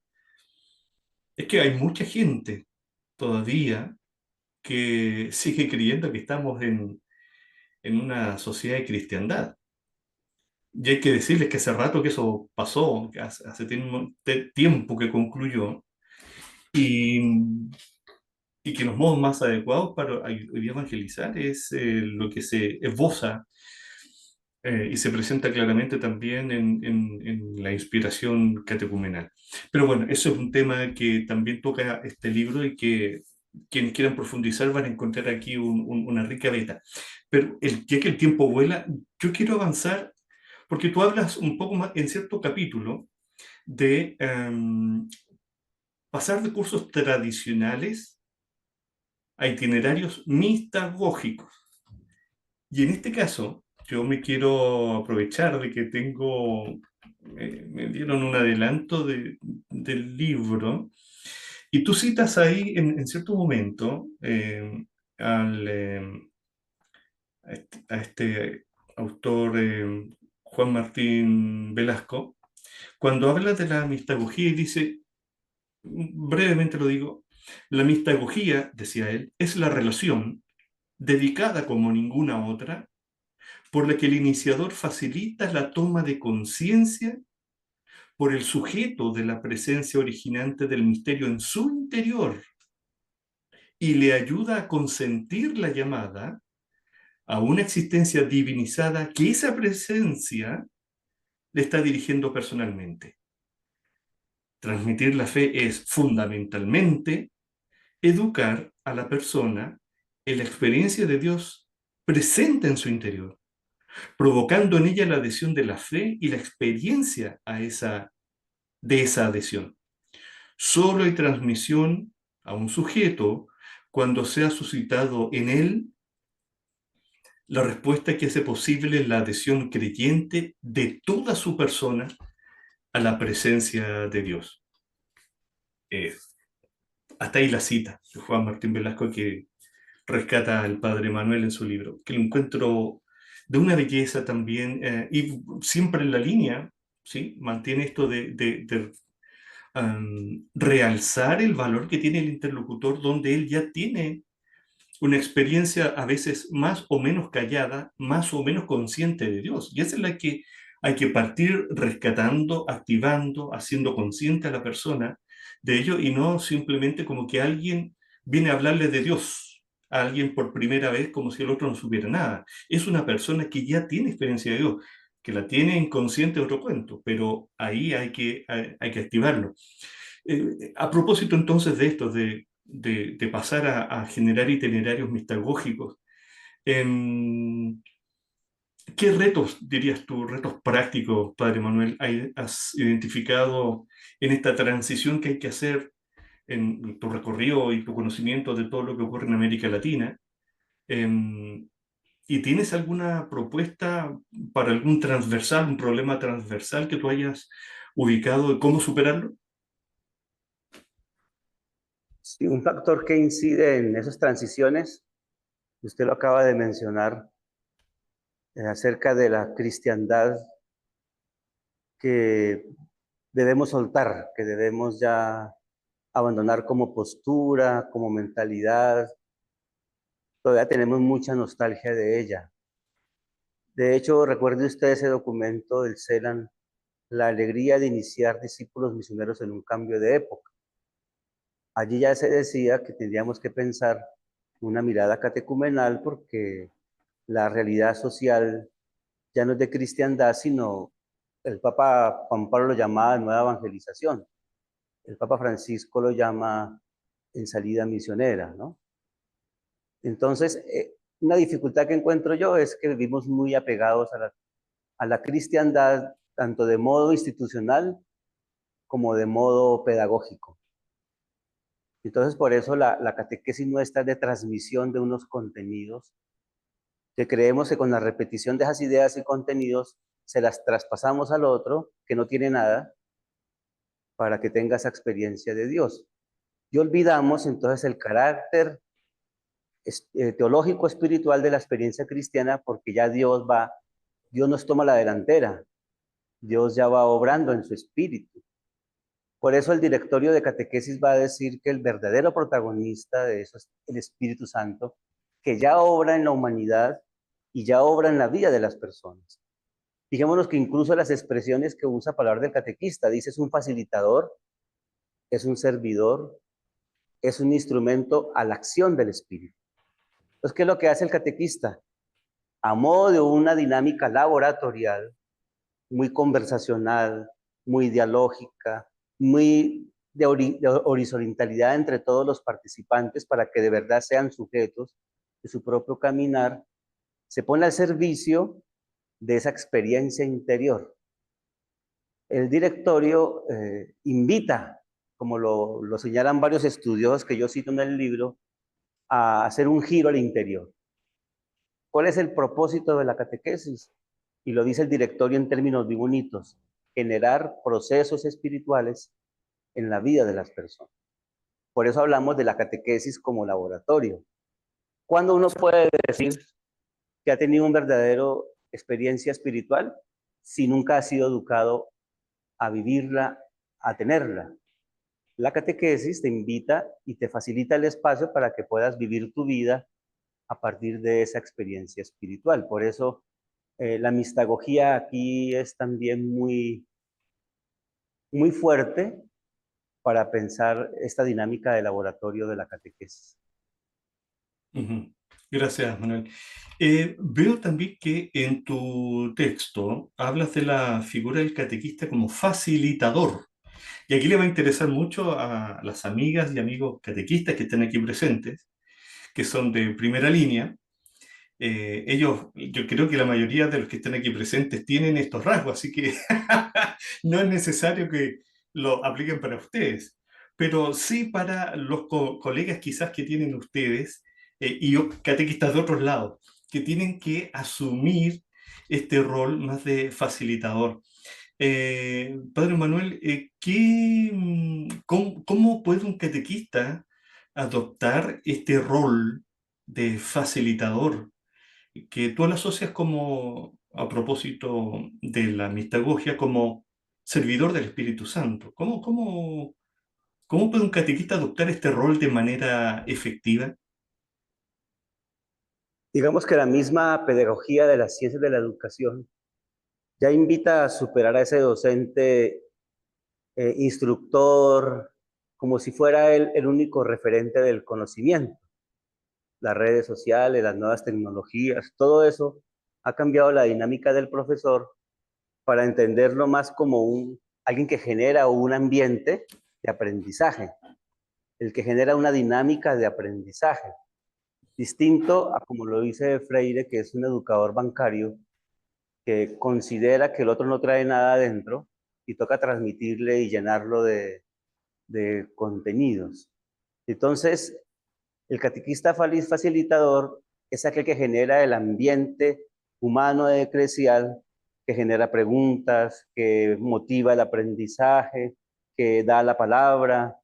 es que hay mucha gente todavía que sigue creyendo que estamos en una sociedad de cristiandad. Y hay que decirles que hace rato que eso pasó, que hace tiempo que concluyó, y, y que los modos más adecuados para hoy día evangelizar es lo que se esboza y se presenta claramente también en la inspiración catecumenal. Pero bueno, eso es un tema que también toca este libro y que quienes quieran profundizar van a encontrar aquí una rica beta. Pero ya que el tiempo vuela, yo quiero avanzar porque tú hablas un poco más en cierto capítulo de pasar de cursos tradicionales a itinerarios mistagógicos. Y en este caso, yo me quiero aprovechar de que me dieron un adelanto del libro, y tú citas ahí en cierto momento a este autor Juan Martín Velasco, cuando habla de la mistagogía y dice, brevemente lo digo, la mistagogía, decía él, es la relación dedicada como ninguna otra, por la que el iniciador facilita la toma de conciencia por el sujeto de la presencia originante del misterio en su interior y le ayuda a consentir la llamada a una existencia divinizada que esa presencia le está dirigiendo personalmente. Transmitir la fe es fundamentalmente educar a la persona en la experiencia de Dios presente en su interior, provocando en ella la adhesión de la fe y la experiencia de esa adhesión. Solo hay transmisión a un sujeto cuando se ha suscitado en él la respuesta que hace posible la adhesión creyente de toda su persona a la presencia de Dios. Hasta ahí la cita de Juan Martín Velasco que rescata al padre Manuel en su libro, que lo encuentro de una belleza también, y siempre en la línea, ¿sí? Mantiene esto de realzar el valor que tiene el interlocutor, donde él ya tiene una experiencia a veces más o menos callada, más o menos consciente de Dios. Y esa es la que hay que partir rescatando, activando, haciendo consciente a la persona de ello, y no simplemente como que alguien viene a hablarle de Dios a alguien por primera vez como si el otro no supiera nada. Es una persona que ya tiene experiencia de Dios, que la tiene inconsciente otro cuento, pero ahí hay que activarlo. A propósito entonces de esto, de pasar a generar itinerarios mistagógicos, em, ¿qué retos, dirías tú, retos prácticos, Padre Manuel, has identificado en esta transición que hay que hacer en tu recorrido y tu conocimiento de todo lo que ocurre en América Latina? em, ¿Y tienes alguna propuesta para algún transversal, un problema transversal que tú hayas ubicado de cómo superarlo? Sí, un factor que incide en esas transiciones, usted lo acaba de mencionar, acerca de la cristiandad que debemos soltar, que debemos ya abandonar como postura, como mentalidad. Todavía tenemos mucha nostalgia de ella. De hecho, recuerde usted ese documento del CELAN, la alegría de iniciar discípulos misioneros en un cambio de época. Allí ya se decía que tendríamos que pensar una mirada catecumenal porque la realidad social ya no es de cristiandad, sino el Papa Juan Pablo lo llamaba nueva evangelización. El Papa Francisco lo llama en salida misionera, ¿no? Entonces, una dificultad que encuentro yo es que vivimos muy apegados a la cristiandad, tanto de modo institucional como de modo pedagógico. Entonces, por eso la catequesis nuestra es de transmisión de unos contenidos que creemos que con la repetición de esas ideas y contenidos se las traspasamos al otro, que no tiene nada, para que tenga esa experiencia de Dios. Y olvidamos entonces el carácter teológico espiritual de la experiencia cristiana porque ya Dios nos toma la delantera, Dios ya va obrando en su espíritu. Por eso el directorio de catequesis va a decir que el verdadero protagonista de eso es el Espíritu Santo, que ya obra en la humanidad y ya obra en la vida de las personas. Fijémonos que incluso las expresiones que usa para hablar del catequista, dice es un facilitador, es un servidor, es un instrumento a la acción del Espíritu. Entonces, ¿qué es lo que hace el catequista? A modo de una dinámica laboratorial, muy conversacional, muy dialógica, muy de horizontalidad entre todos los participantes para que de verdad sean sujetos de su propio caminar, se pone al servicio de esa experiencia interior. El directorio invita, como lo señalan varios estudios que yo cito en el libro, a hacer un giro al interior. ¿Cuál es el propósito de la catequesis? Y lo dice el directorio en términos muy bonitos: generar procesos espirituales en la vida de las personas. Por eso hablamos de la catequesis como laboratorio. ¿Cuándo uno puede decir que ha tenido una verdadera experiencia espiritual? Si nunca ha sido educado a vivirla, a tenerla. La catequesis te invita y te facilita el espacio para que puedas vivir tu vida a partir de esa experiencia espiritual. Por eso la mistagogía aquí es también muy fuerte para pensar esta dinámica de laboratorio de la catequesis. Ujú. Gracias, Manuel. Veo también que en tu texto hablas de la figura del catequista como facilitador. Y aquí le va a interesar mucho a las amigas y amigos catequistas que están aquí presentes, que son de primera línea. Ellos, yo creo que la mayoría de los que están aquí presentes tienen estos rasgos, así que no es necesario que lo apliquen para ustedes, pero sí para los colegas quizás que tienen ustedes y catequistas de otros lados, que tienen que asumir este rol más de facilitador. Padre Manuel, ¿cómo puede un catequista adoptar este rol de facilitador que tú lo asocias como, a propósito de la mistagogia, como servidor del Espíritu Santo? ¿Cómo puede un catequista adoptar este rol de manera efectiva? Digamos que la misma pedagogía de las ciencias de la educación ya invita a superar a ese docente, instructor, como si fuera él el único referente del conocimiento. Las redes sociales, las nuevas tecnologías, todo eso ha cambiado la dinámica del profesor para entenderlo más como alguien que genera un ambiente de aprendizaje, el que genera una dinámica de aprendizaje, distinto a como lo dice Freire, que es un educador bancario que considera que el otro no trae nada adentro y toca transmitirle y llenarlo de contenidos. Entonces, el catequista facilitador es aquel que genera el ambiente humano eclesial, que genera preguntas, que motiva el aprendizaje, que da la palabra,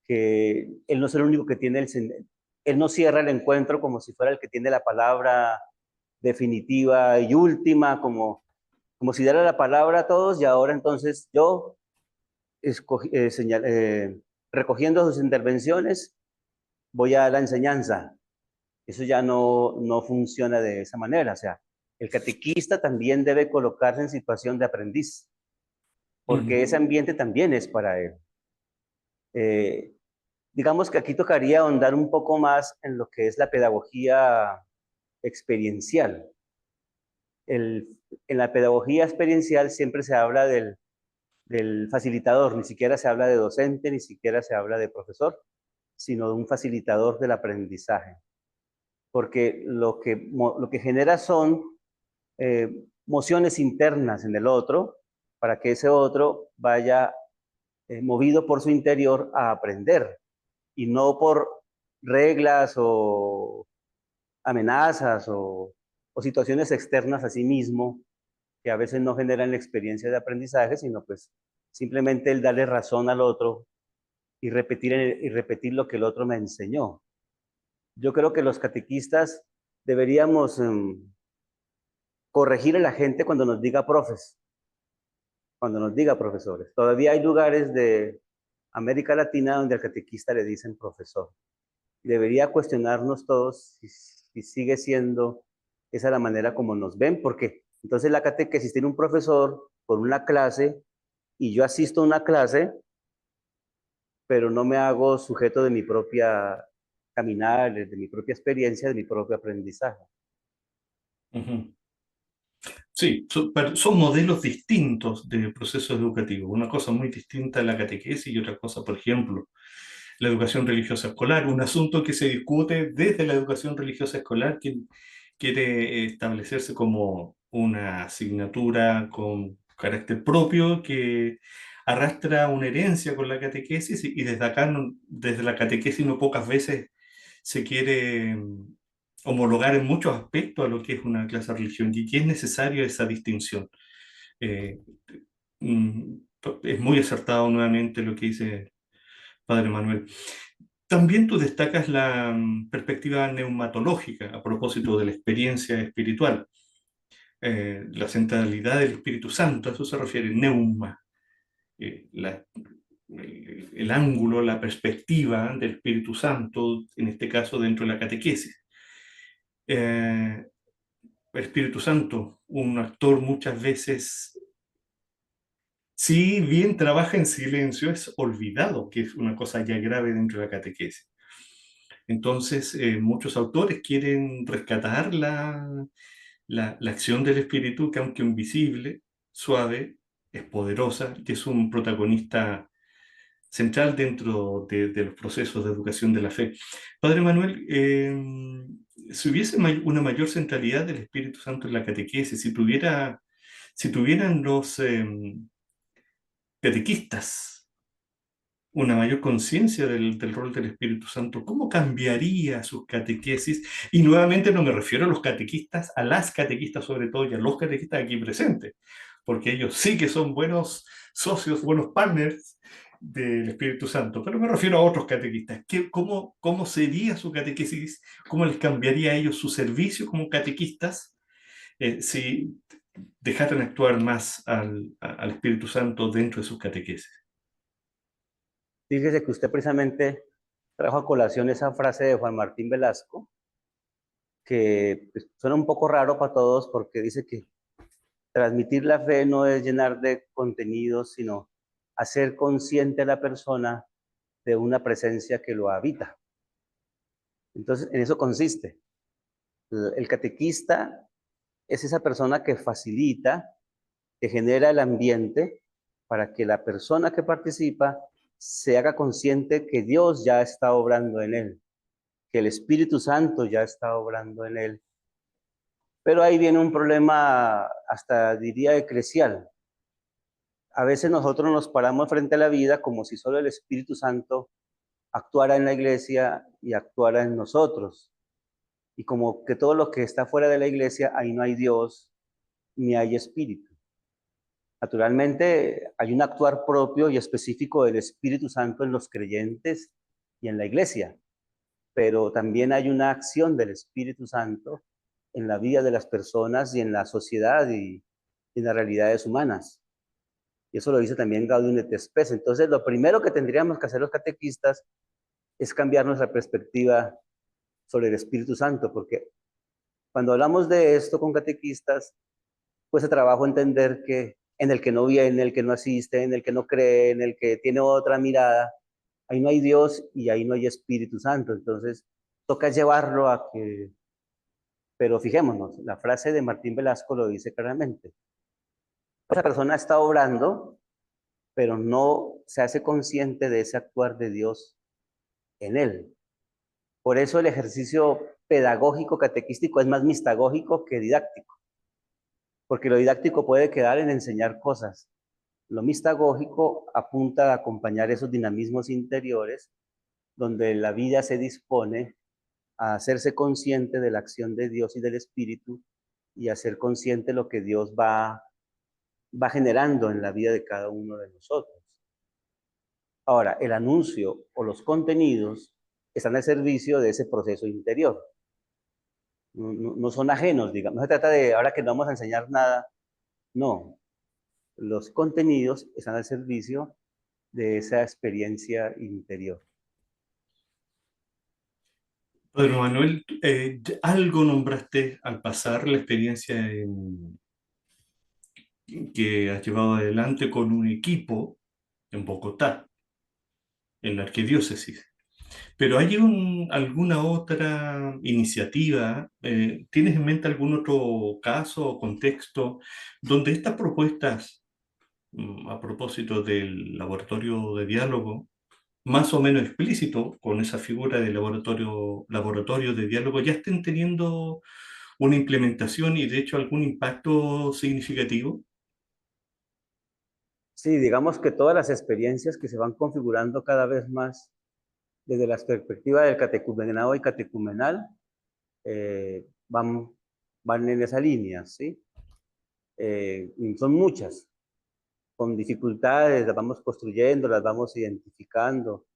que él no es el único que tiene él no cierra el encuentro como si fuera el que tiene la palabra definitiva y última, como si diera la palabra a todos y ahora entonces yo, recogiendo sus intervenciones, voy a la enseñanza. Eso ya no funciona de esa manera. O sea, el catequista también debe colocarse en situación de aprendiz, porque ese ambiente también es para él. Digamos que aquí tocaría ahondar un poco más en lo que es la pedagogía experiencial. En la pedagogía experiencial siempre se habla del facilitador, ni siquiera se habla de docente, ni siquiera se habla de profesor, sino de un facilitador del aprendizaje. Porque lo que genera son mociones internas en el otro, para que ese otro vaya movido por su interior a aprender, y no por reglas o amenazas o situaciones externas a sí mismo, que a veces no generan la experiencia de aprendizaje, sino pues simplemente el darle razón al otro y repetir lo que el otro me enseñó. Yo creo que los catequistas deberíamos corregir a la gente cuando nos diga profes, cuando nos diga profesores. Todavía hay lugares de América Latina donde al catequista le dicen profesor. Debería cuestionarnos todos si sigue siendo esa la manera como nos ven, porque entonces la catequesis tiene un profesor por una clase y yo asisto a una clase, pero no me hago sujeto de mi propia caminar, de mi propia experiencia, de mi propio aprendizaje. Sí, son modelos distintos de procesos educativos. Una cosa muy distinta es la catequesis y otra cosa, por ejemplo, la educación religiosa escolar, un asunto que se discute desde la educación religiosa escolar, que quiere establecerse como una asignatura con carácter propio que arrastra una herencia con la catequesis y desde acá, desde la catequesis no pocas veces se quiere homologar en muchos aspectos a lo que es una clase de religión y que es necesaria esa distinción. Eh, mm, es muy acertado nuevamente lo que dice Padre Manuel. También tú destacas la perspectiva neumatológica a propósito de la experiencia espiritual, la centralidad del Espíritu Santo, a eso se refiere, neuma, eh, la- el ángulo, la perspectiva del Espíritu Santo, en este caso dentro de la catequesis. El Espíritu Santo, un actor muchas veces, si bien trabaja en silencio, es olvidado, que es una cosa ya grave dentro de la catequesis. Entonces, muchos autores quieren rescatar la acción del Espíritu, que aunque invisible, suave, es poderosa, que es un protagonista central dentro de los procesos de educación de la fe. Padre Manuel, si hubiese una mayor centralidad del Espíritu Santo en la catequesis, si tuvieran los catequistas una mayor conciencia del rol del Espíritu Santo, ¿cómo cambiaría sus catequesis? Y nuevamente no me refiero a los catequistas, a las catequistas sobre todo y a los catequistas aquí presentes, porque ellos sí que son buenos socios, buenos partners del Espíritu Santo, pero me refiero a otros catequistas. ¿Cómo sería su catequesis? ¿Cómo les cambiaría a ellos su servicio como catequistas si dejaran actuar más al Espíritu Santo dentro de sus catequesis? Fíjese que usted precisamente trajo a colación esa frase de Juan Martín Velasco, que pues, suena un poco raro para todos porque dice que transmitir la fe no es llenar de contenidos, sino hacer consciente a la persona de una presencia que lo habita. Entonces, en eso consiste. El catequista es esa persona que facilita, que genera el ambiente para que la persona que participa se haga consciente que Dios ya está obrando en él, que el Espíritu Santo ya está obrando en él. Pero ahí viene un problema, hasta diría eclesial. A veces nosotros nos paramos frente a la vida como si solo el Espíritu Santo actuara en la iglesia y actuara en nosotros. Y como que todo lo que está fuera de la iglesia, ahí no hay Dios ni hay espíritu. Naturalmente, hay un actuar propio y específico del Espíritu Santo en los creyentes y en la iglesia, pero también hay una acción del Espíritu Santo en la vida de las personas y en la sociedad y en las realidades humanas. Y eso lo dice también Gaudium et Spes. Entonces, lo primero que tendríamos que hacer los catequistas es cambiar nuestra perspectiva sobre el Espíritu Santo, porque cuando hablamos de esto con catequistas, cuesta trabajo entender que en el que no viene, el que no asiste, en el que no cree, en el que tiene otra mirada, ahí no hay Dios y ahí no hay Espíritu Santo. Entonces, toca llevarlo a que... Pero fijémonos, la frase de Martín Velasco lo dice claramente. Esa persona está obrando, pero no se hace consciente de ese actuar de Dios en él. Por eso el ejercicio pedagógico catequístico es más mistagógico que didáctico, porque lo didáctico puede quedar en enseñar cosas. Lo mistagógico apunta a acompañar esos dinamismos interiores donde la vida se dispone a hacerse consciente de la acción de Dios y del Espíritu y a ser consciente de lo que Dios va generando en la vida de cada uno de nosotros. Ahora, el anuncio o los contenidos están al servicio de ese proceso interior. No son ajenos, digamos. No se trata de, ahora que no vamos a enseñar nada, no. Los contenidos están al servicio de esa experiencia interior. Padre Manuel, algo nombraste al pasar la experiencia que has llevado adelante con un equipo en Bogotá, en la arquidiócesis. Pero ¿hay alguna otra iniciativa? ¿Tienes en mente algún otro caso o contexto donde estas propuestas, a propósito del laboratorio de diálogo, más o menos explícito con esa figura de laboratorio de diálogo, ya estén teniendo una implementación y de hecho algún impacto significativo? Sí, digamos que todas las experiencias que se van configurando cada vez más desde la perspectiva del catecumenado y catecumenal van en esa línea, ¿sí? Y son muchas, con dificultades, las vamos construyendo, las vamos identificando,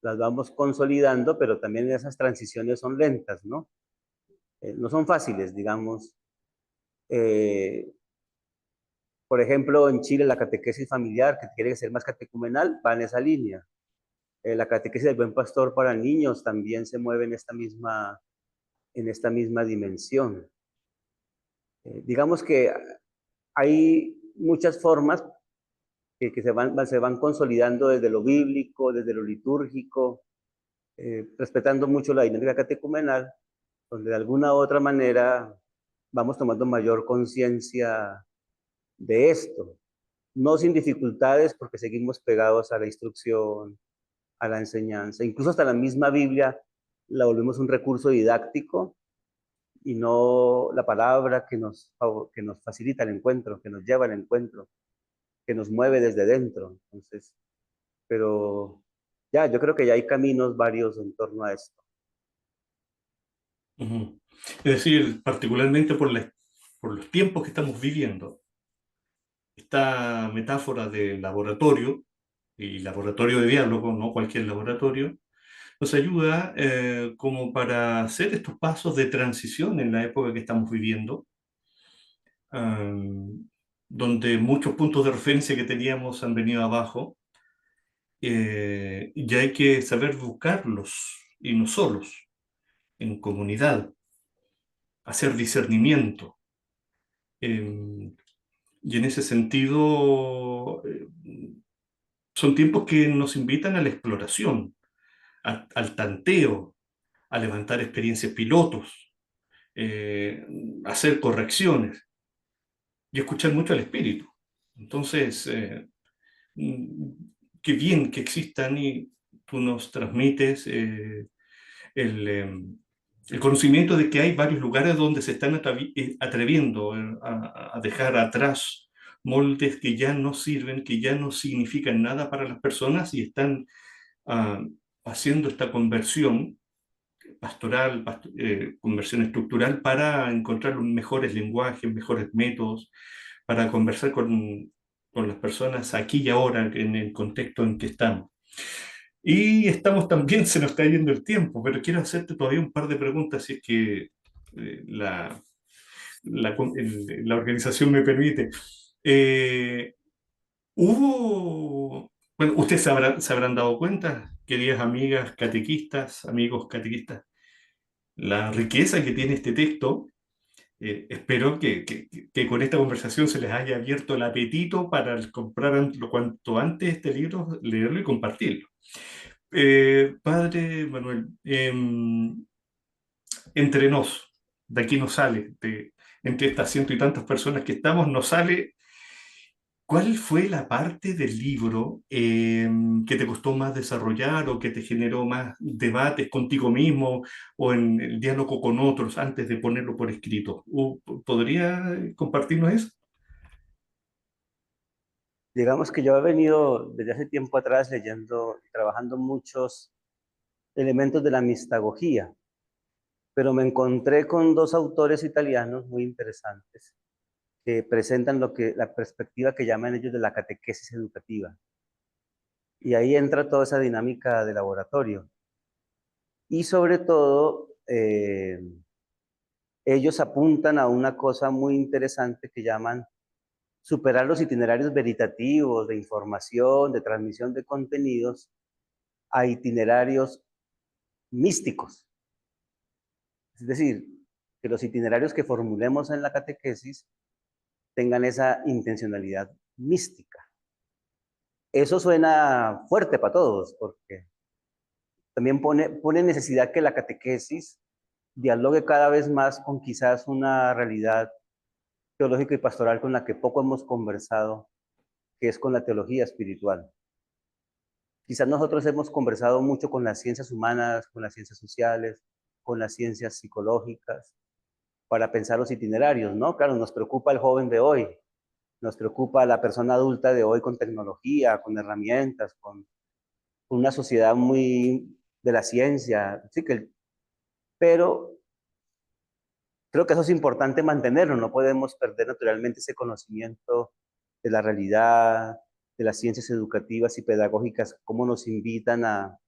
las vamos consolidando, pero también esas transiciones son lentas, ¿no? No son fáciles, digamos. Eh, por ejemplo, en Chile la catequesis familiar, que quiere ser más catecumenal, va en esa línea. La catequesis del buen pastor para niños también se mueve en esta misma dimensión. Digamos que hay muchas formas que se van consolidando desde lo bíblico, desde lo litúrgico, respetando mucho la dinámica catecumenal, donde de alguna u otra manera vamos tomando mayor conciencia de esto. No sin dificultades, porque seguimos pegados a la instrucción, a la enseñanza. Incluso hasta la misma Biblia la volvemos un recurso didáctico y no la palabra que nos facilita el encuentro, que nos lleva al encuentro, que nos mueve desde dentro. Entonces, pero ya, yo creo que ya hay caminos varios en torno a esto. Ujú. Es decir, particularmente por los tiempos que estamos viviendo, esta metáfora de laboratorio y laboratorio de diálogo, no cualquier laboratorio, nos ayuda como para hacer estos pasos de transición en la época que estamos viviendo, donde muchos puntos de referencia que teníamos han venido abajo, y hay que saber buscarlos y no solos, en comunidad, hacer discernimiento. Y en ese sentido, son tiempos que nos invitan a la exploración, al tanteo, a levantar experiencias pilotos, eh, hacer correcciones y escuchar mucho al espíritu. Entonces, mm, qué bien que existan y tú nos transmites el, el conocimiento de que hay varios lugares donde se están atreviendo a dejar atrás moldes que ya no sirven, que ya no significan nada para las personas y están ah, haciendo esta conversión pastoral, conversión estructural, para encontrar mejores lenguajes, mejores métodos, para conversar con las personas aquí y ahora, en el contexto en que estamos. Y estamos también, se nos está yendo el tiempo, pero quiero hacerte todavía un par de preguntas, si es que la organización me permite. Eh, bueno, ustedes se habrán dado cuenta, queridas amigas catequistas, amigos catequistas, la riqueza que tiene este texto. Espero que con esta conversación se les haya abierto el apetito para comprar lo cuanto antes este libro, leerlo y compartirlo. Padre Manuel, entre nos, de aquí nos sale, entre estas ciento y tantas personas que estamos, nos sale, ¿cuál fue la parte del libro que te costó más desarrollar o que te generó más debates contigo mismo o en el diálogo con otros antes de ponerlo por escrito? ¿Podría compartirnos eso? Digamos que yo he venido desde hace tiempo atrás leyendo y trabajando muchos elementos de la mistagogía, pero me encontré con dos autores italianos muy interesantes que presentan la perspectiva que llaman ellos de la catequesis educativa. Y ahí entra toda esa dinámica de laboratorio. Y sobre todo, ellos apuntan a una cosa muy interesante que llaman superar los itinerarios veritativos de información, de transmisión de contenidos, a itinerarios místicos. Es decir, que los itinerarios que formulemos en la catequesis tengan esa intencionalidad mística. Eso suena fuerte para todos, porque también pone necesidad que la catequesis dialogue cada vez más con quizás una realidad teológica y pastoral con la que poco hemos conversado, que es con la teología espiritual. Quizás nosotros hemos conversado mucho con las ciencias humanas, con las ciencias sociales, con las ciencias psicológicas, para pensar los itinerarios, ¿no? Claro, nos preocupa el joven de hoy, nos preocupa la persona adulta de hoy con tecnología, con herramientas, con una sociedad muy de la ciencia, sí pero creo que eso es importante mantenerlo, no podemos perder naturalmente ese conocimiento de la realidad, de las ciencias educativas y pedagógicas, cómo nos invitan a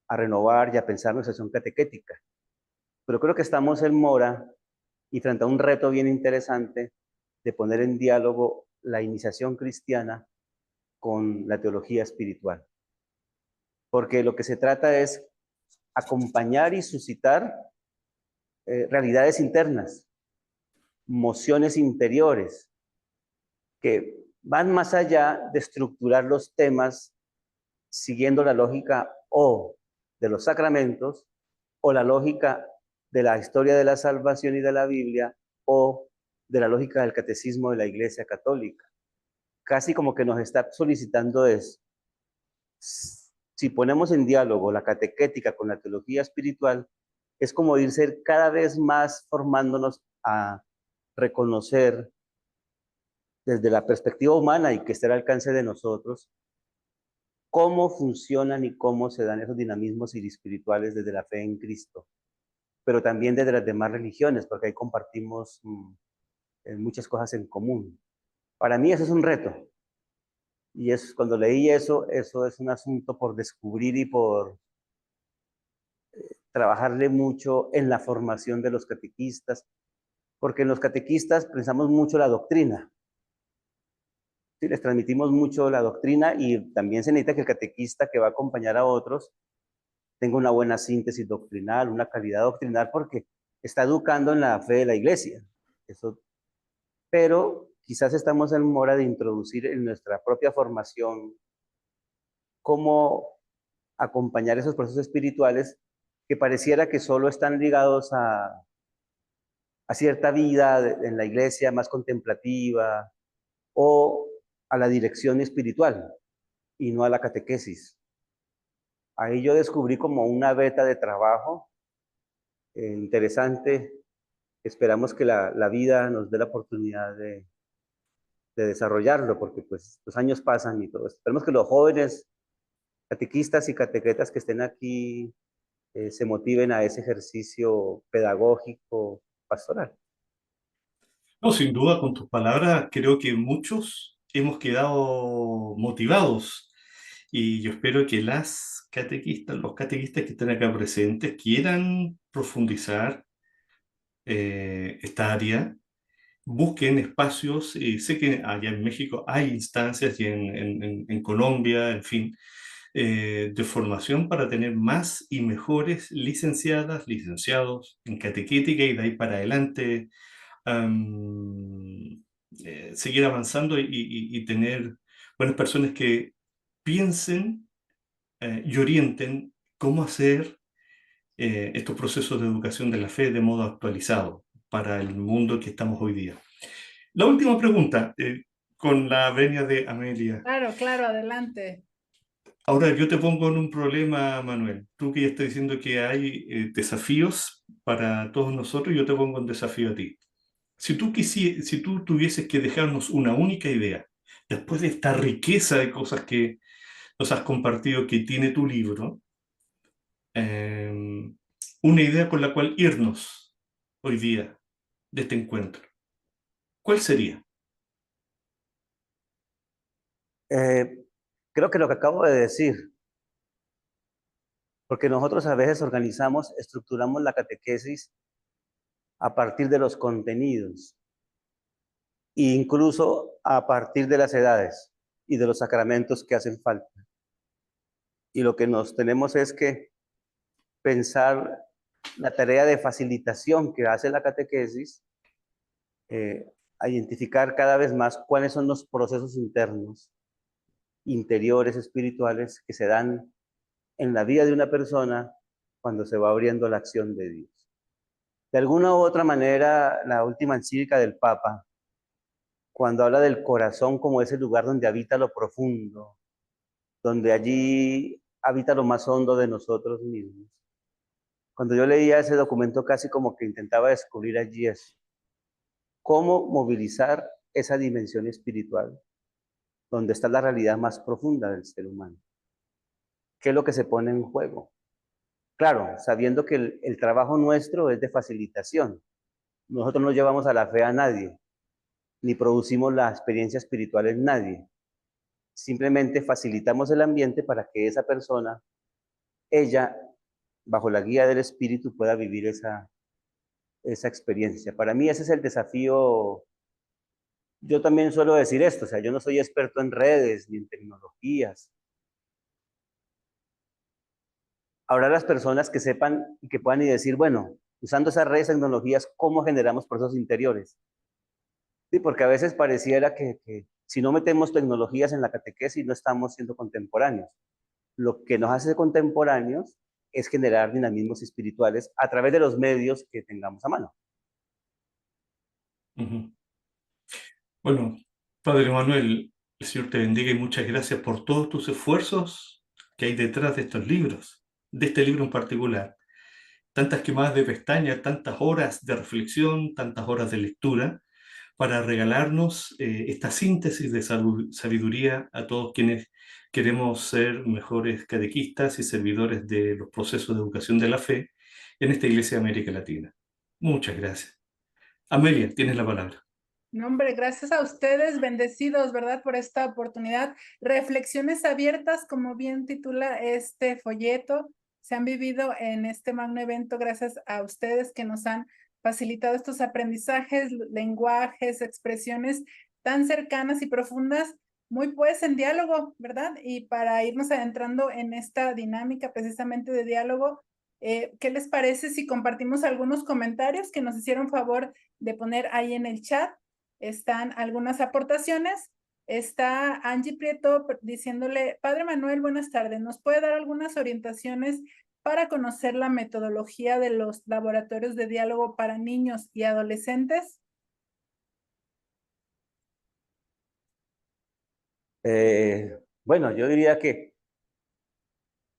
renovar y a pensar nuestra acción catequética. Pero creo que estamos en mora y frente a un reto bien interesante de poner en diálogo la iniciación cristiana con la teología espiritual. Porque lo que se trata es acompañar y suscitar realidades internas, mociones interiores, que van más allá de estructurar los temas siguiendo la lógica o de los sacramentos o la lógica de la historia de la salvación y de la Biblia o de la lógica del catecismo de la Iglesia Católica. Casi como que nos está solicitando es, si ponemos en diálogo la catequética con la teología espiritual, es como irse cada vez más formándonos a reconocer desde la perspectiva humana y que esté al alcance de nosotros, cómo funcionan y cómo se dan esos dinamismos espirituales desde la fe en Cristo, pero también desde las demás religiones, porque ahí compartimos muchas cosas en común. Para mí eso es un reto. Y cuando leí eso es un asunto por descubrir y por trabajarle mucho en la formación de los catequistas, porque en los catequistas pensamos mucho la doctrina. Sí, les transmitimos mucho la doctrina y también se necesita que el catequista que va a acompañar a otros tenga una buena síntesis doctrinal, una calidad doctrinal, porque está educando en la fe de la iglesia. Eso, pero quizás estamos en mora de introducir en nuestra propia formación cómo acompañar esos procesos espirituales que pareciera que solo están ligados a cierta vida en la iglesia más contemplativa o a la dirección espiritual y no a la catequesis. Ahí yo descubrí como una beta de trabajo interesante. Esperamos que la vida nos dé la oportunidad de desarrollarlo, porque pues los años pasan y todo. Esperemos que los jóvenes catequistas y catequetas que estén aquí se motiven a ese ejercicio pedagógico, pastoral. No, sin duda, con tus palabras, creo que muchos hemos quedado motivados y yo espero que las catequistas, los catequistas que están acá presentes quieran profundizar esta área, busquen espacios, y sé que allá en México hay instancias y en Colombia, en fin, de formación para tener más y mejores licenciadas, licenciados en catequética y de ahí para adelante seguir avanzando y tener buenas personas que piensen y orienten cómo hacer estos procesos de educación de la fe de modo actualizado para el mundo que estamos hoy día. La última pregunta, con la venia de Amelia. Claro, claro, adelante. Ahora yo te pongo en un problema, Manuel. Tú que ya estás diciendo que hay desafíos para todos nosotros, yo te pongo un desafío a ti. Si tú tuvieses que dejarnos una única idea, después de esta riqueza de cosas que nos has compartido que tiene tu libro, una idea con la cual irnos hoy día de este encuentro, ¿cuál sería? Creo que lo que acabo de decir, porque nosotros a veces organizamos, estructuramos la catequesis a partir de los contenidos, e incluso a partir de las edades y de los sacramentos que hacen falta. Y lo que nos tenemos es que pensar la tarea de facilitación que hace la catequesis, a identificar cada vez más cuáles son los procesos internos, interiores, espirituales, que se dan en la vida de una persona cuando se va abriendo la acción de Dios. De alguna u otra manera, la última encíclica del Papa, cuando habla del corazón como ese lugar donde habita lo profundo, donde allí habita lo más hondo de nosotros mismos. Cuando yo leía ese documento casi como que intentaba descubrir allí eso. Cómo movilizar esa dimensión espiritual donde está la realidad más profunda del ser humano. ¿Qué es lo que se pone en juego? Claro, sabiendo que el trabajo nuestro es de facilitación. Nosotros no llevamos a la fe a nadie, ni producimos la experiencia espiritual en nadie. Simplemente facilitamos el ambiente para que esa persona, ella, bajo la guía del Espíritu, pueda vivir esa experiencia. Para mí ese es el desafío. Yo también suelo decir esto, o sea, yo no soy experto en redes ni en tecnologías. Habrá las personas que sepan y que puedan y decir, bueno, usando esas redes, tecnologías, ¿cómo generamos procesos interiores? Sí, porque a veces pareciera que si no metemos tecnologías en la catequesis no estamos siendo contemporáneos. Lo que nos hace contemporáneos es generar dinamismos espirituales a través de los medios que tengamos a mano. Ujú. Bueno, Padre Manuel, el Señor te bendiga y muchas gracias por todos tus esfuerzos que hay detrás de estos libros, de este libro en particular. Tantas quemadas de pestañas, tantas horas de reflexión, tantas horas de lectura, para regalarnos esta síntesis de sabiduría a todos quienes queremos ser mejores catequistas y servidores de los procesos de educación de la fe en esta Iglesia de América Latina. Muchas gracias. Amelia, tienes la palabra. No, hombre, gracias a ustedes, bendecidos, ¿verdad? Por esta oportunidad. Reflexiones abiertas, como bien titula este folleto, se han vivido en este magno evento gracias a ustedes que nos han facilitado estos aprendizajes, lenguajes, expresiones tan cercanas y profundas, muy pues en diálogo, ¿verdad? Y para irnos adentrando en esta dinámica precisamente de diálogo, ¿qué les parece si compartimos algunos comentarios que nos hicieron favor de poner ahí en el chat? Están algunas aportaciones. Está Angie Prieto diciéndole, Padre Manuel, buenas tardes. ¿Nos puede dar algunas orientaciones para conocer la metodología de los laboratorios de diálogo para niños y adolescentes? Bueno, yo diría que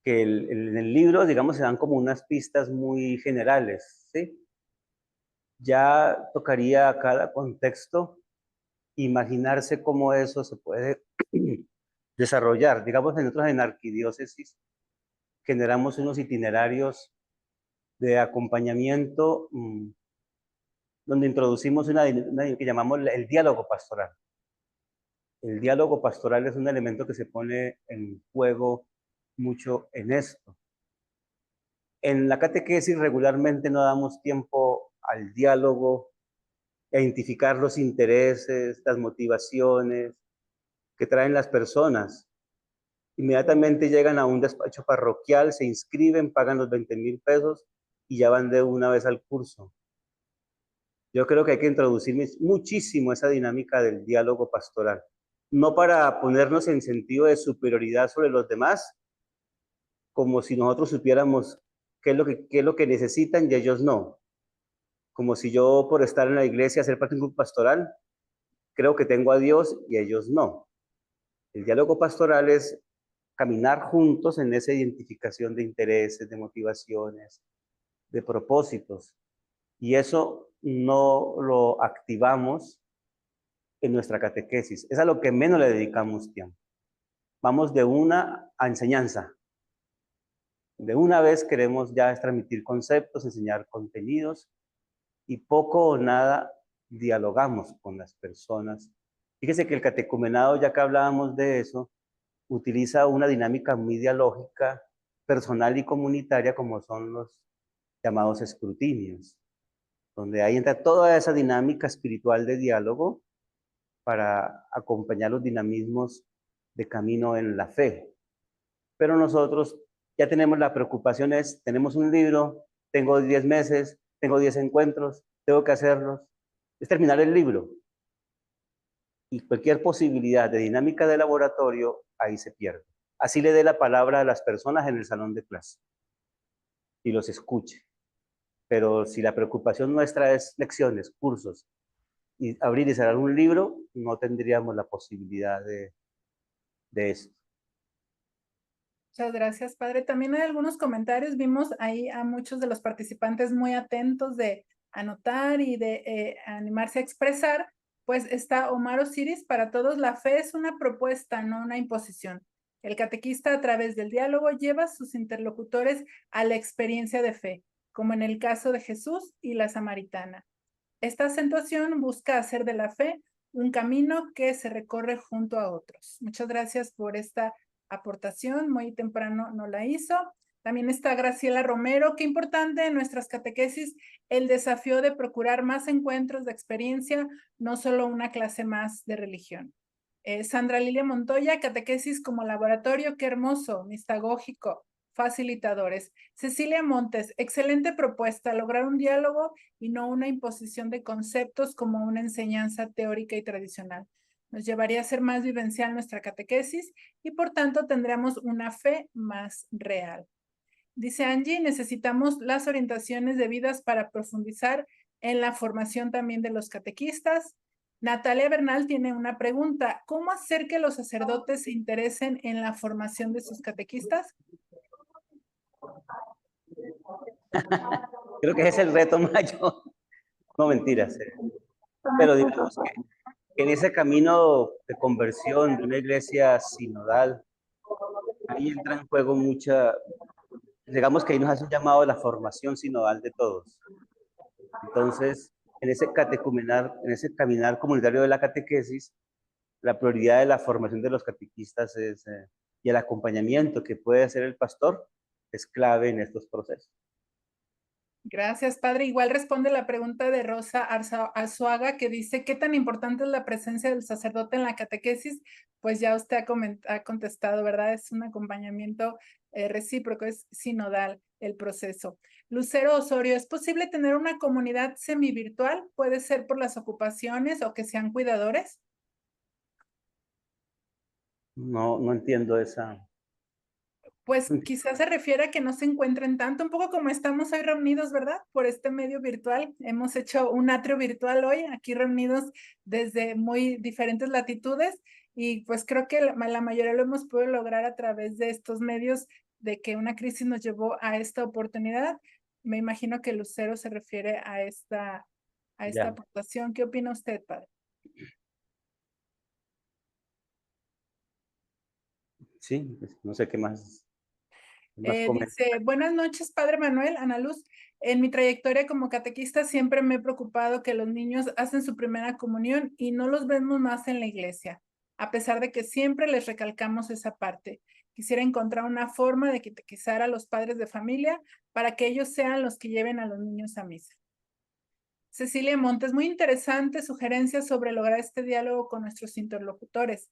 en el libro, digamos, se dan como unas pistas muy generales, ¿sí? Ya tocaría a cada contexto imaginarse cómo eso se puede desarrollar. Digamos, nosotros en arquidiócesis generamos unos itinerarios de acompañamiento, donde introducimos una que llamamos el diálogo pastoral. El diálogo pastoral es un elemento que se pone en juego mucho en esto. En la catequesis regularmente no damos tiempo al diálogo, a identificar los intereses, las motivaciones que traen las personas. Inmediatamente llegan a un despacho parroquial, se inscriben, pagan los 20,000 pesos y ya van de una vez al curso. Yo creo que hay que introducir muchísimo esa dinámica del diálogo pastoral. No para ponernos en sentido de superioridad sobre los demás, como si nosotros supiéramos qué es lo que necesitan y ellos no. Como si yo, por estar en la iglesia, ser parte de un grupo pastoral, creo que tengo a Dios y ellos no. El diálogo pastoral es caminar juntos en esa identificación de intereses, de motivaciones, de propósitos. Y eso no lo activamos en nuestra catequesis. Es a lo que menos le dedicamos tiempo. Vamos de una a enseñanza. De una vez queremos ya transmitir conceptos, enseñar contenidos y poco o nada dialogamos con las personas. Fíjese que el catecumenado, ya que hablábamos de eso, utiliza una dinámica muy dialógica, personal y comunitaria, como son los llamados escrutinios, donde ahí entra toda esa dinámica espiritual de diálogo para acompañar los dinamismos de camino en la fe. Pero nosotros ya tenemos la preocupación, tenemos un libro, tengo 10 meses, tengo 10 encuentros, tengo que hacerlos. Es terminar el libro. Y cualquier posibilidad de dinámica de laboratorio, ahí se pierde. Así le dé la palabra a las personas en el salón de clase y los escuche. Pero si la preocupación nuestra es lecciones, cursos, y abrir y cerrar un libro, no tendríamos la posibilidad de esto. Muchas gracias, padre. También hay algunos comentarios. Vimos ahí a muchos de los participantes muy atentos de anotar y de animarse a expresar. Pues está Omar Osiris, para todos la fe es una propuesta, no una imposición. El catequista a través del diálogo lleva a sus interlocutores a la experiencia de fe, como en el caso de Jesús y la samaritana. Esta acentuación busca hacer de la fe un camino que se recorre junto a otros. Muchas gracias por esta aportación, muy temprano no la hizo. También está Graciela Romero, qué importante en nuestras catequesis el desafío de procurar más encuentros de experiencia, no solo una clase más de religión. Sandra Lilia Montoya, catequesis como laboratorio, qué hermoso, mistagógico, facilitadores. Cecilia Montes, excelente propuesta, lograr un diálogo y no una imposición de conceptos como una enseñanza teórica y tradicional. Nos llevaría a ser más vivencial nuestra catequesis y por tanto tendremos una fe más real. Dice Angie, necesitamos las orientaciones debidas para profundizar en la formación también de los catequistas. Natalia Bernal tiene una pregunta. ¿Cómo hacer que los sacerdotes se interesen en la formación de sus catequistas? Creo que ese es el reto mayor. No, mentiras. Pero digamos que en ese camino de conversión de una iglesia sinodal, ahí entra en juego digamos que ahí nos hace un llamado a la formación sinodal de todos. Entonces, en ese catecumenar, en ese caminar comunitario de la catequesis, la prioridad de la formación de los catequistas y el acompañamiento que puede hacer el pastor es clave en estos procesos. Gracias, padre. Igual responde la pregunta de Rosa Arzuaga, que dice, ¿qué tan importante es la presencia del sacerdote en la catequesis? Pues ya usted ha contestado, ¿verdad? Es un acompañamiento recíproco, es sinodal el proceso. Lucero Osorio, ¿es posible tener una comunidad semivirtual? ¿Puede ser por las ocupaciones o que sean cuidadores? No entiendo esa. Pues quizás se refiere a que no se encuentren tanto, un poco como estamos hoy reunidos, ¿verdad? Por este medio virtual. Hemos hecho un atrio virtual hoy, aquí reunidos desde muy diferentes latitudes y pues creo que la mayoría lo hemos podido lograr a través de estos medios, de que una crisis nos llevó a esta oportunidad. Me imagino que Lucero se refiere a esta Ya. aportación. ¿Qué opina usted, padre? Sí, pues, no sé qué más comentar. Dice, buenas noches, padre Manuel, Ana Luz. En mi trayectoria como catequista siempre me he preocupado que los niños hacen su primera comunión y no los vemos más en la iglesia, a pesar de que siempre les recalcamos esa parte. Quisiera encontrar una forma de catequizar a los padres de familia para que ellos sean los que lleven a los niños a misa. Cecilia Montes, muy interesante sugerencia sobre lograr este diálogo con nuestros interlocutores,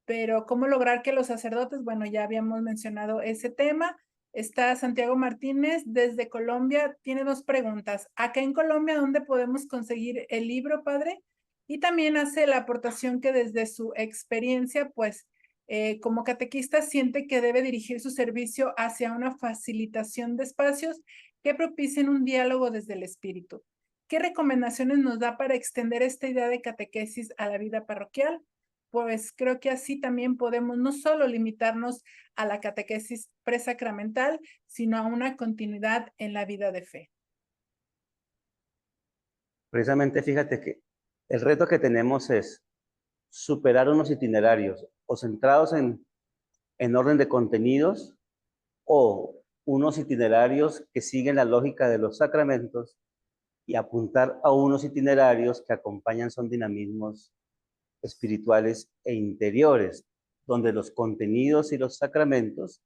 pero ¿cómo lograr que los sacerdotes? Bueno, ya habíamos mencionado ese tema. Está Santiago Martínez desde Colombia, tiene 2 preguntas. Acá en Colombia, ¿dónde podemos conseguir el libro, padre? Y también hace la aportación que desde su experiencia, pues, como catequista siente que debe dirigir su servicio hacia una facilitación de espacios que propicien un diálogo desde el espíritu. ¿Qué recomendaciones nos da para extender esta idea de catequesis a la vida parroquial? Pues creo que así también podemos no solo limitarnos a la catequesis presacramental, sino a una continuidad en la vida de fe. Precisamente fíjate que el reto que tenemos es superar unos itinerarios o centrados en orden de contenidos o unos itinerarios que siguen la lógica de los sacramentos y apuntar a unos itinerarios que acompañan son dinamismos espirituales e interiores, donde los contenidos y los sacramentos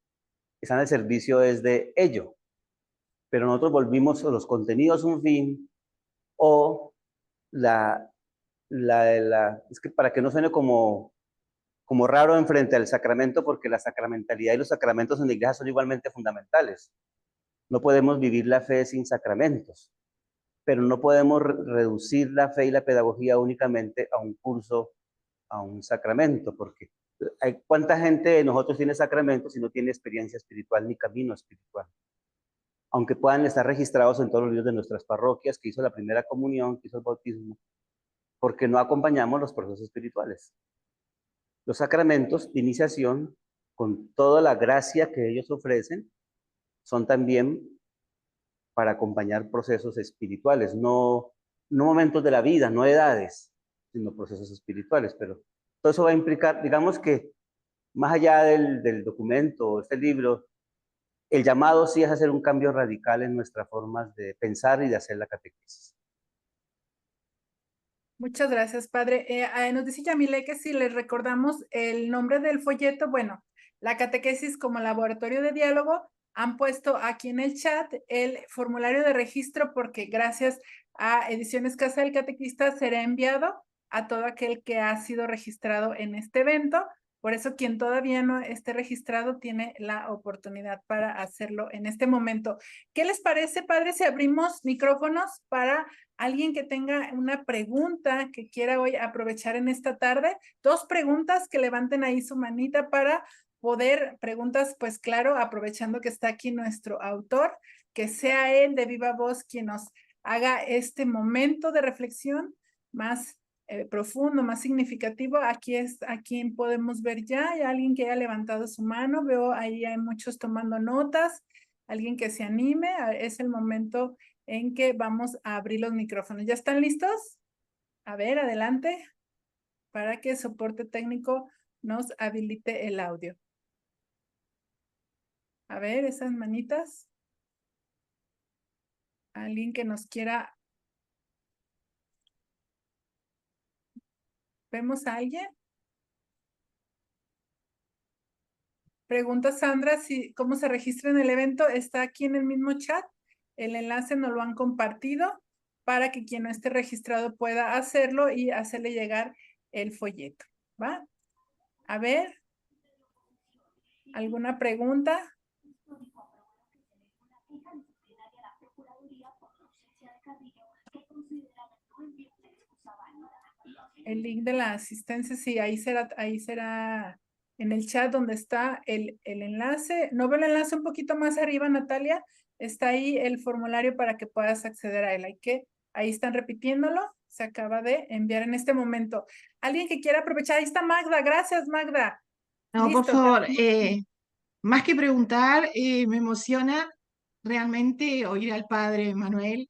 están al servicio desde ello. Pero nosotros volvimos los contenidos un fin o es que para que no suene como raro en frente al sacramento, porque la sacramentalidad y los sacramentos en la iglesia son igualmente fundamentales. No podemos vivir la fe sin sacramentos, pero no podemos reducir la fe y la pedagogía únicamente a un curso, a un sacramento, porque hay cuánta gente de nosotros tiene sacramentos y no tiene experiencia espiritual ni camino espiritual. Aunque puedan estar registrados en todos los libros de nuestras parroquias, que hizo la primera comunión, que hizo el bautismo, porque no acompañamos los procesos espirituales. Los sacramentos de iniciación, con toda la gracia que ellos ofrecen, son también para acompañar procesos espirituales, no momentos de la vida, no edades, sino procesos espirituales. Pero todo eso va a implicar, digamos que más allá del documento, este libro, el llamado sí es hacer un cambio radical en nuestras formas de pensar y de hacer la catequesis. Muchas gracias, padre. Nos dice Yamile que si les recordamos el nombre del folleto, bueno, la catequesis como laboratorio de diálogo, han puesto aquí en el chat el formulario de registro porque gracias a Ediciones Casa del Catequista será enviado a todo aquel que ha sido registrado en este evento. Por eso quien todavía no esté registrado tiene la oportunidad para hacerlo en este momento. ¿Qué les parece, padre, si abrimos micrófonos para alguien que tenga una pregunta que quiera hoy aprovechar en esta tarde? 2 preguntas, que levanten ahí su manita para poder, preguntas, pues claro, aprovechando que está aquí nuestro autor, que sea él de viva voz quien nos haga este momento de reflexión más profundo, más significativo. Aquí es a quien podemos ver ya. Hay alguien que haya levantado su mano. Veo ahí hay muchos tomando notas. Alguien que se anime. Es el momento en que vamos a abrir los micrófonos. ¿Ya están listos? A ver, adelante, para que el soporte técnico nos habilite el audio. A ver, esas manitas. Alguien que nos quiera. ¿Vemos a alguien? Pregunta Sandra cómo se registra en el evento. Está aquí en el mismo chat. El enlace nos lo han compartido para que quien no esté registrado pueda hacerlo y hacerle llegar el folleto. ¿Va? A ver. ¿Alguna pregunta? El link de la asistencia, sí, ahí será en el chat donde está el enlace. ¿No veo el enlace un poquito más arriba, Natalia? Está ahí el formulario para que puedas acceder a él. Ahí están repitiéndolo. Se acaba de enviar en este momento. ¿Alguien que quiera aprovechar? Ahí está Magda. Gracias, Magda. No, Listo, por favor, más que preguntar, me emociona realmente oír al padre Manuel,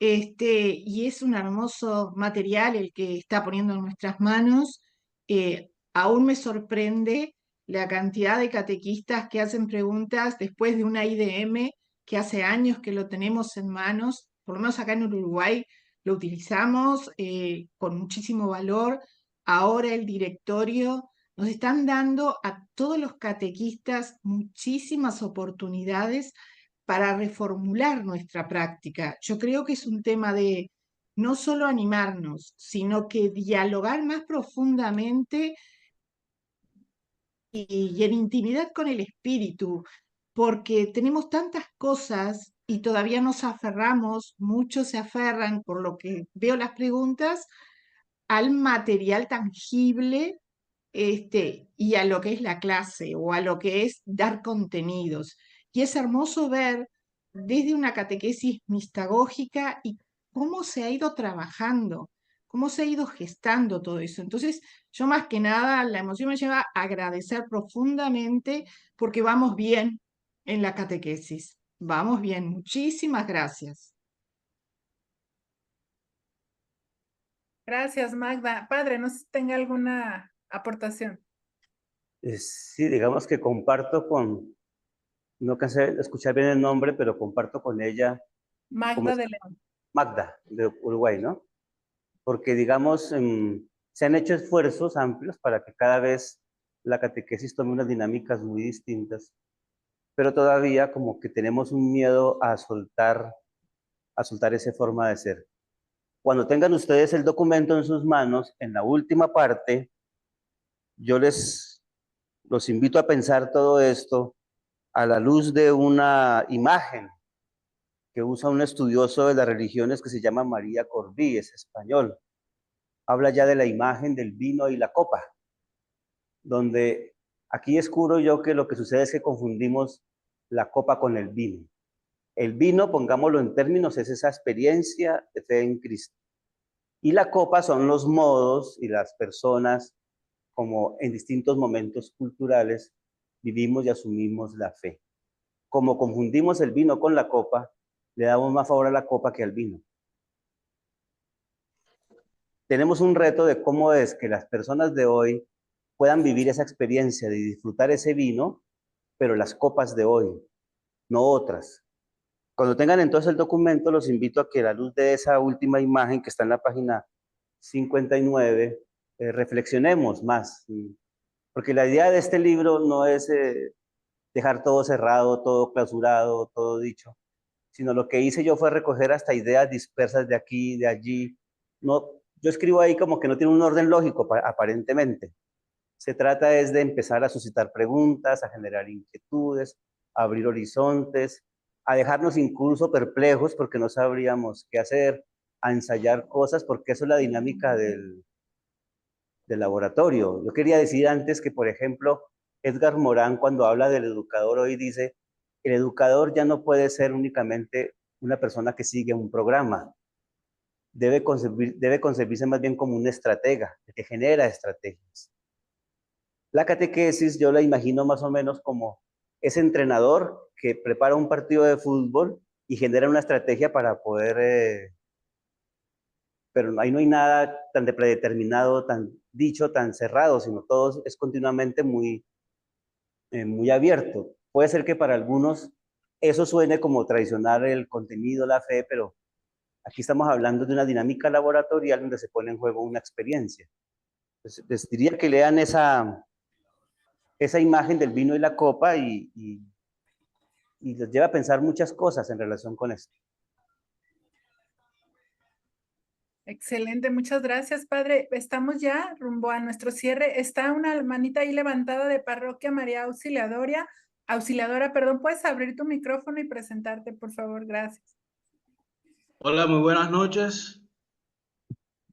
y es un hermoso material el que está poniendo en nuestras manos. Aún me sorprende la cantidad de catequistas que hacen preguntas después de una IDM que hace años que lo tenemos en manos, por lo menos acá en Uruguay lo utilizamos con muchísimo valor. Ahora el directorio nos están dando a todos los catequistas muchísimas oportunidades para reformular nuestra práctica. Yo creo que es un tema de no solo animarnos, sino que dialogar más profundamente y en intimidad con el espíritu, porque tenemos tantas cosas y todavía nos aferramos, muchos se aferran, por lo que veo las preguntas, al material tangible y a lo que es la clase o a lo que es dar contenidos. Y es hermoso ver desde una catequesis mistagógica y cómo se ha ido trabajando, cómo se ha ido gestando todo eso. Entonces, yo más que nada, la emoción me lleva a agradecer profundamente porque vamos bien en la catequesis. Vamos bien, muchísimas gracias. Gracias, Magda. Padre, no sé si tenga alguna aportación. Sí, digamos que comparto con, no cansé de escuchar bien el nombre, pero comparto con ella, como Magda es de León. Magda, de Uruguay, ¿no? Porque, digamos, se han hecho esfuerzos amplios para que cada vez la catequesis tome unas dinámicas muy distintas, pero todavía como que tenemos un miedo a soltar esa forma de ser. Cuando tengan ustedes el documento en sus manos, en la última parte, yo los invito a pensar todo esto a la luz de una imagen que usa un estudioso de las religiones que se llama María Corbí, es español. Habla ya de la imagen del vino y la copa, donde aquí descubro yo que lo que sucede es que confundimos la copa con el vino. El vino, pongámoslo en términos, es esa experiencia de fe en Cristo. Y la copa son los modos y las personas como en distintos momentos culturales vivimos y asumimos la fe. Como confundimos el vino con la copa, le damos más favor a la copa que al vino. Tenemos un reto de cómo es que las personas de hoy puedan vivir esa experiencia de disfrutar ese vino, pero las copas de hoy, no otras. Cuando tengan entonces el documento, los invito a que a la luz de esa última imagen que está en la página 59, reflexionemos más. Porque la idea de este libro no es dejar todo cerrado, todo clausurado, todo dicho, sino lo que hice yo fue recoger hasta ideas dispersas de aquí, de allí. No, yo escribo ahí como que no tiene un orden lógico, aparentemente. Se trata es de empezar a suscitar preguntas, a generar inquietudes, a abrir horizontes, a dejarnos incluso perplejos porque no sabríamos qué hacer, a ensayar cosas, porque eso es la dinámica del laboratorio. Yo quería decir antes que, por ejemplo, Edgar Morán, cuando habla del educador hoy, dice, el educador ya no puede ser únicamente una persona que sigue un programa, debe concebirse más bien como un estratega, que genera estrategias. La catequesis yo la imagino más o menos como ese entrenador que prepara un partido de fútbol y genera una estrategia para poder, pero ahí no hay nada tan de predeterminado, tan dicho, tan cerrado, sino todo es continuamente muy abierto. Puede ser que para algunos eso suene como traicionar el contenido, la fe, pero aquí estamos hablando de una dinámica laboratorial donde se pone en juego una experiencia. Entonces, les diría que lean esa imagen del vino y la copa y les lleva a pensar muchas cosas en relación con esto. Excelente, muchas gracias, Padre. Estamos ya rumbo a nuestro cierre. Está una manita ahí levantada de Parroquia María Auxiliadora, perdón. ¿Puedes abrir tu micrófono y presentarte, por favor? Gracias. Hola, muy buenas noches.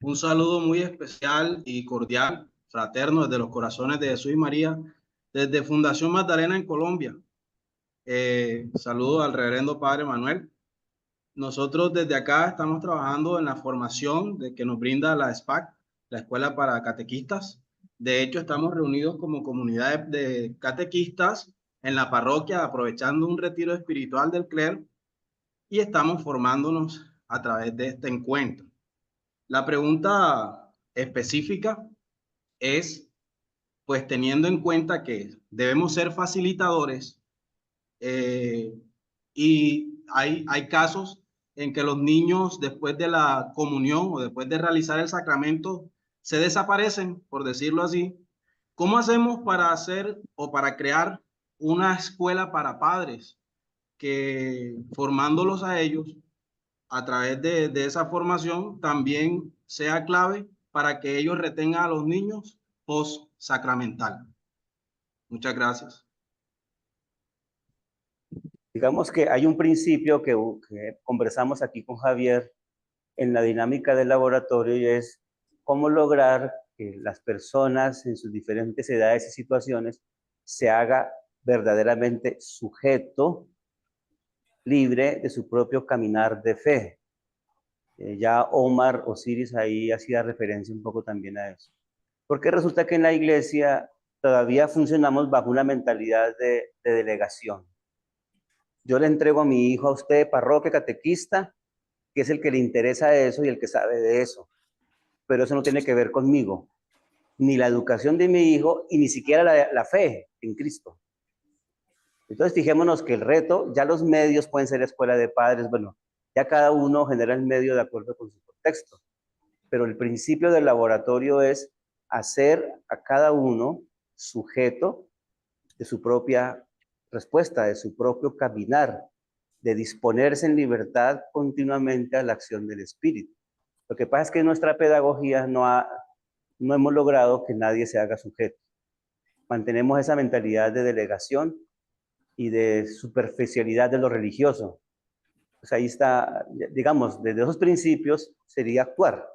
Un saludo muy especial y cordial, fraterno, desde los corazones de Jesús y María, desde Fundación Magdalena en Colombia. Saludo al reverendo Padre Manuel. Nosotros desde acá estamos trabajando en la formación que nos brinda la SPAC, la Escuela para Catequistas. De hecho, estamos reunidos como comunidad de catequistas en la parroquia, aprovechando un retiro espiritual del clero, y estamos formándonos a través de este encuentro. La pregunta específica es, pues teniendo en cuenta que debemos ser facilitadores Y hay casos en que los niños después de la comunión o después de realizar el sacramento se desaparecen, por decirlo así. ¿Cómo hacemos para hacer o para crear una escuela para padres que formándolos a ellos a través de esa formación también sea clave para que ellos retengan a los niños post sacramental? Muchas gracias. Digamos que hay un principio que conversamos aquí con Javier en la dinámica del laboratorio y es cómo lograr que las personas en sus diferentes edades y situaciones se haga verdaderamente sujeto, libre de su propio caminar de fe. Ya Omar Osiris ahí hacía referencia un poco también a eso. Porque resulta que en la iglesia todavía funcionamos bajo una mentalidad de delegación. Yo le entrego a mi hijo a usted, parroquia, catequista, que es el que le interesa eso y el que sabe de eso. Pero eso no tiene que ver conmigo, ni la educación de mi hijo y ni siquiera la fe en Cristo. Entonces fijémonos que el reto, ya los medios pueden ser escuela de padres, bueno, ya cada uno genera el medio de acuerdo con su contexto. Pero el principio del laboratorio es hacer a cada uno sujeto de su propia respuesta, de su propio caminar, de disponerse en libertad continuamente a la acción del Espíritu. Lo que pasa es que en nuestra pedagogía no hemos logrado que nadie se haga sujeto. Mantenemos esa mentalidad de delegación y de superficialidad de lo religioso. Pues ahí está, digamos, desde esos principios sería actuar.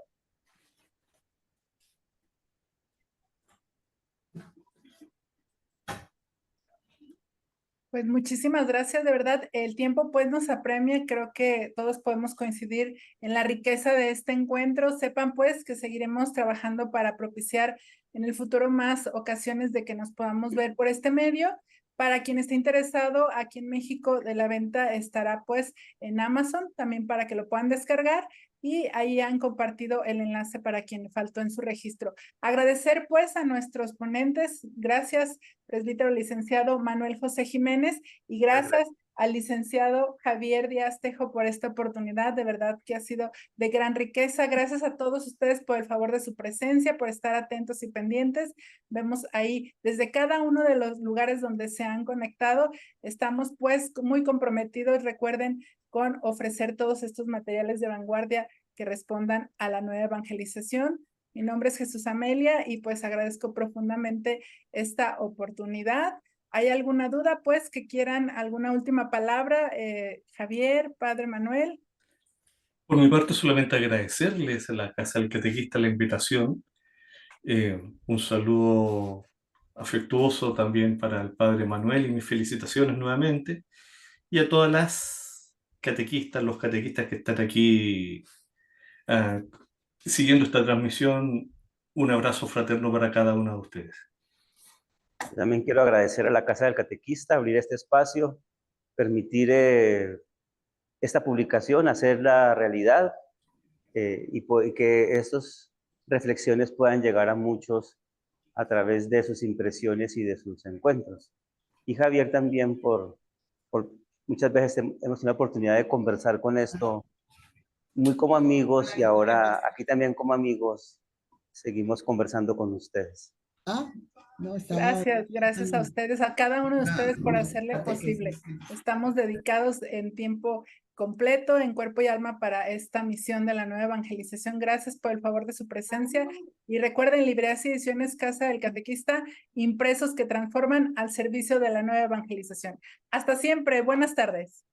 Pues muchísimas gracias, de verdad. El tiempo pues nos apremia, creo que todos podemos coincidir en la riqueza de este encuentro. Sepan pues que seguiremos trabajando para propiciar en el futuro más ocasiones de que nos podamos ver por este medio. Para quien esté interesado, aquí en México de la venta estará pues en Amazon, también para que lo puedan descargar y ahí han compartido el enlace para quien faltó en su registro. Agradecer pues a nuestros ponentes, gracias presbítero licenciado Manuel José Jiménez y gracias al licenciado Javier Díaz Tejo por esta oportunidad, de verdad que ha sido de gran riqueza. Gracias a todos ustedes por el favor de su presencia, por estar atentos y pendientes. Vemos ahí desde cada uno de los lugares donde se han conectado, estamos pues muy comprometidos, recuerden, con ofrecer todos estos materiales de vanguardia que respondan a la nueva evangelización. Mi nombre es Jesús Amelia y pues agradezco profundamente esta oportunidad. ¿Hay alguna duda, pues, que quieran alguna última palabra? Javier, Padre Manuel. Por mi parte, solamente agradecerles a la Casa del Catequista la invitación. Un saludo afectuoso también para el Padre Manuel y mis felicitaciones nuevamente. Y a todas las catequistas, los catequistas que están aquí siguiendo esta transmisión, un abrazo fraterno para cada uno de ustedes. También quiero agradecer a la Casa del Catequista, abrir este espacio, permitir esta publicación, hacerla realidad y que estas reflexiones puedan llegar a muchos a través de sus impresiones y de sus encuentros. Y Javier también por muchas veces hemos tenido la oportunidad de conversar con esto muy como amigos y ahora aquí también como amigos seguimos conversando con ustedes. No, gracias a ustedes, a cada uno de ustedes por hacerle posible. Estamos dedicados en tiempo completo, en cuerpo y alma para esta misión de la nueva evangelización. Gracias por el favor de su presencia y recuerden, Librerías y Ediciones Casa del Catequista, impresos que transforman al servicio de la nueva evangelización. Hasta siempre, buenas tardes.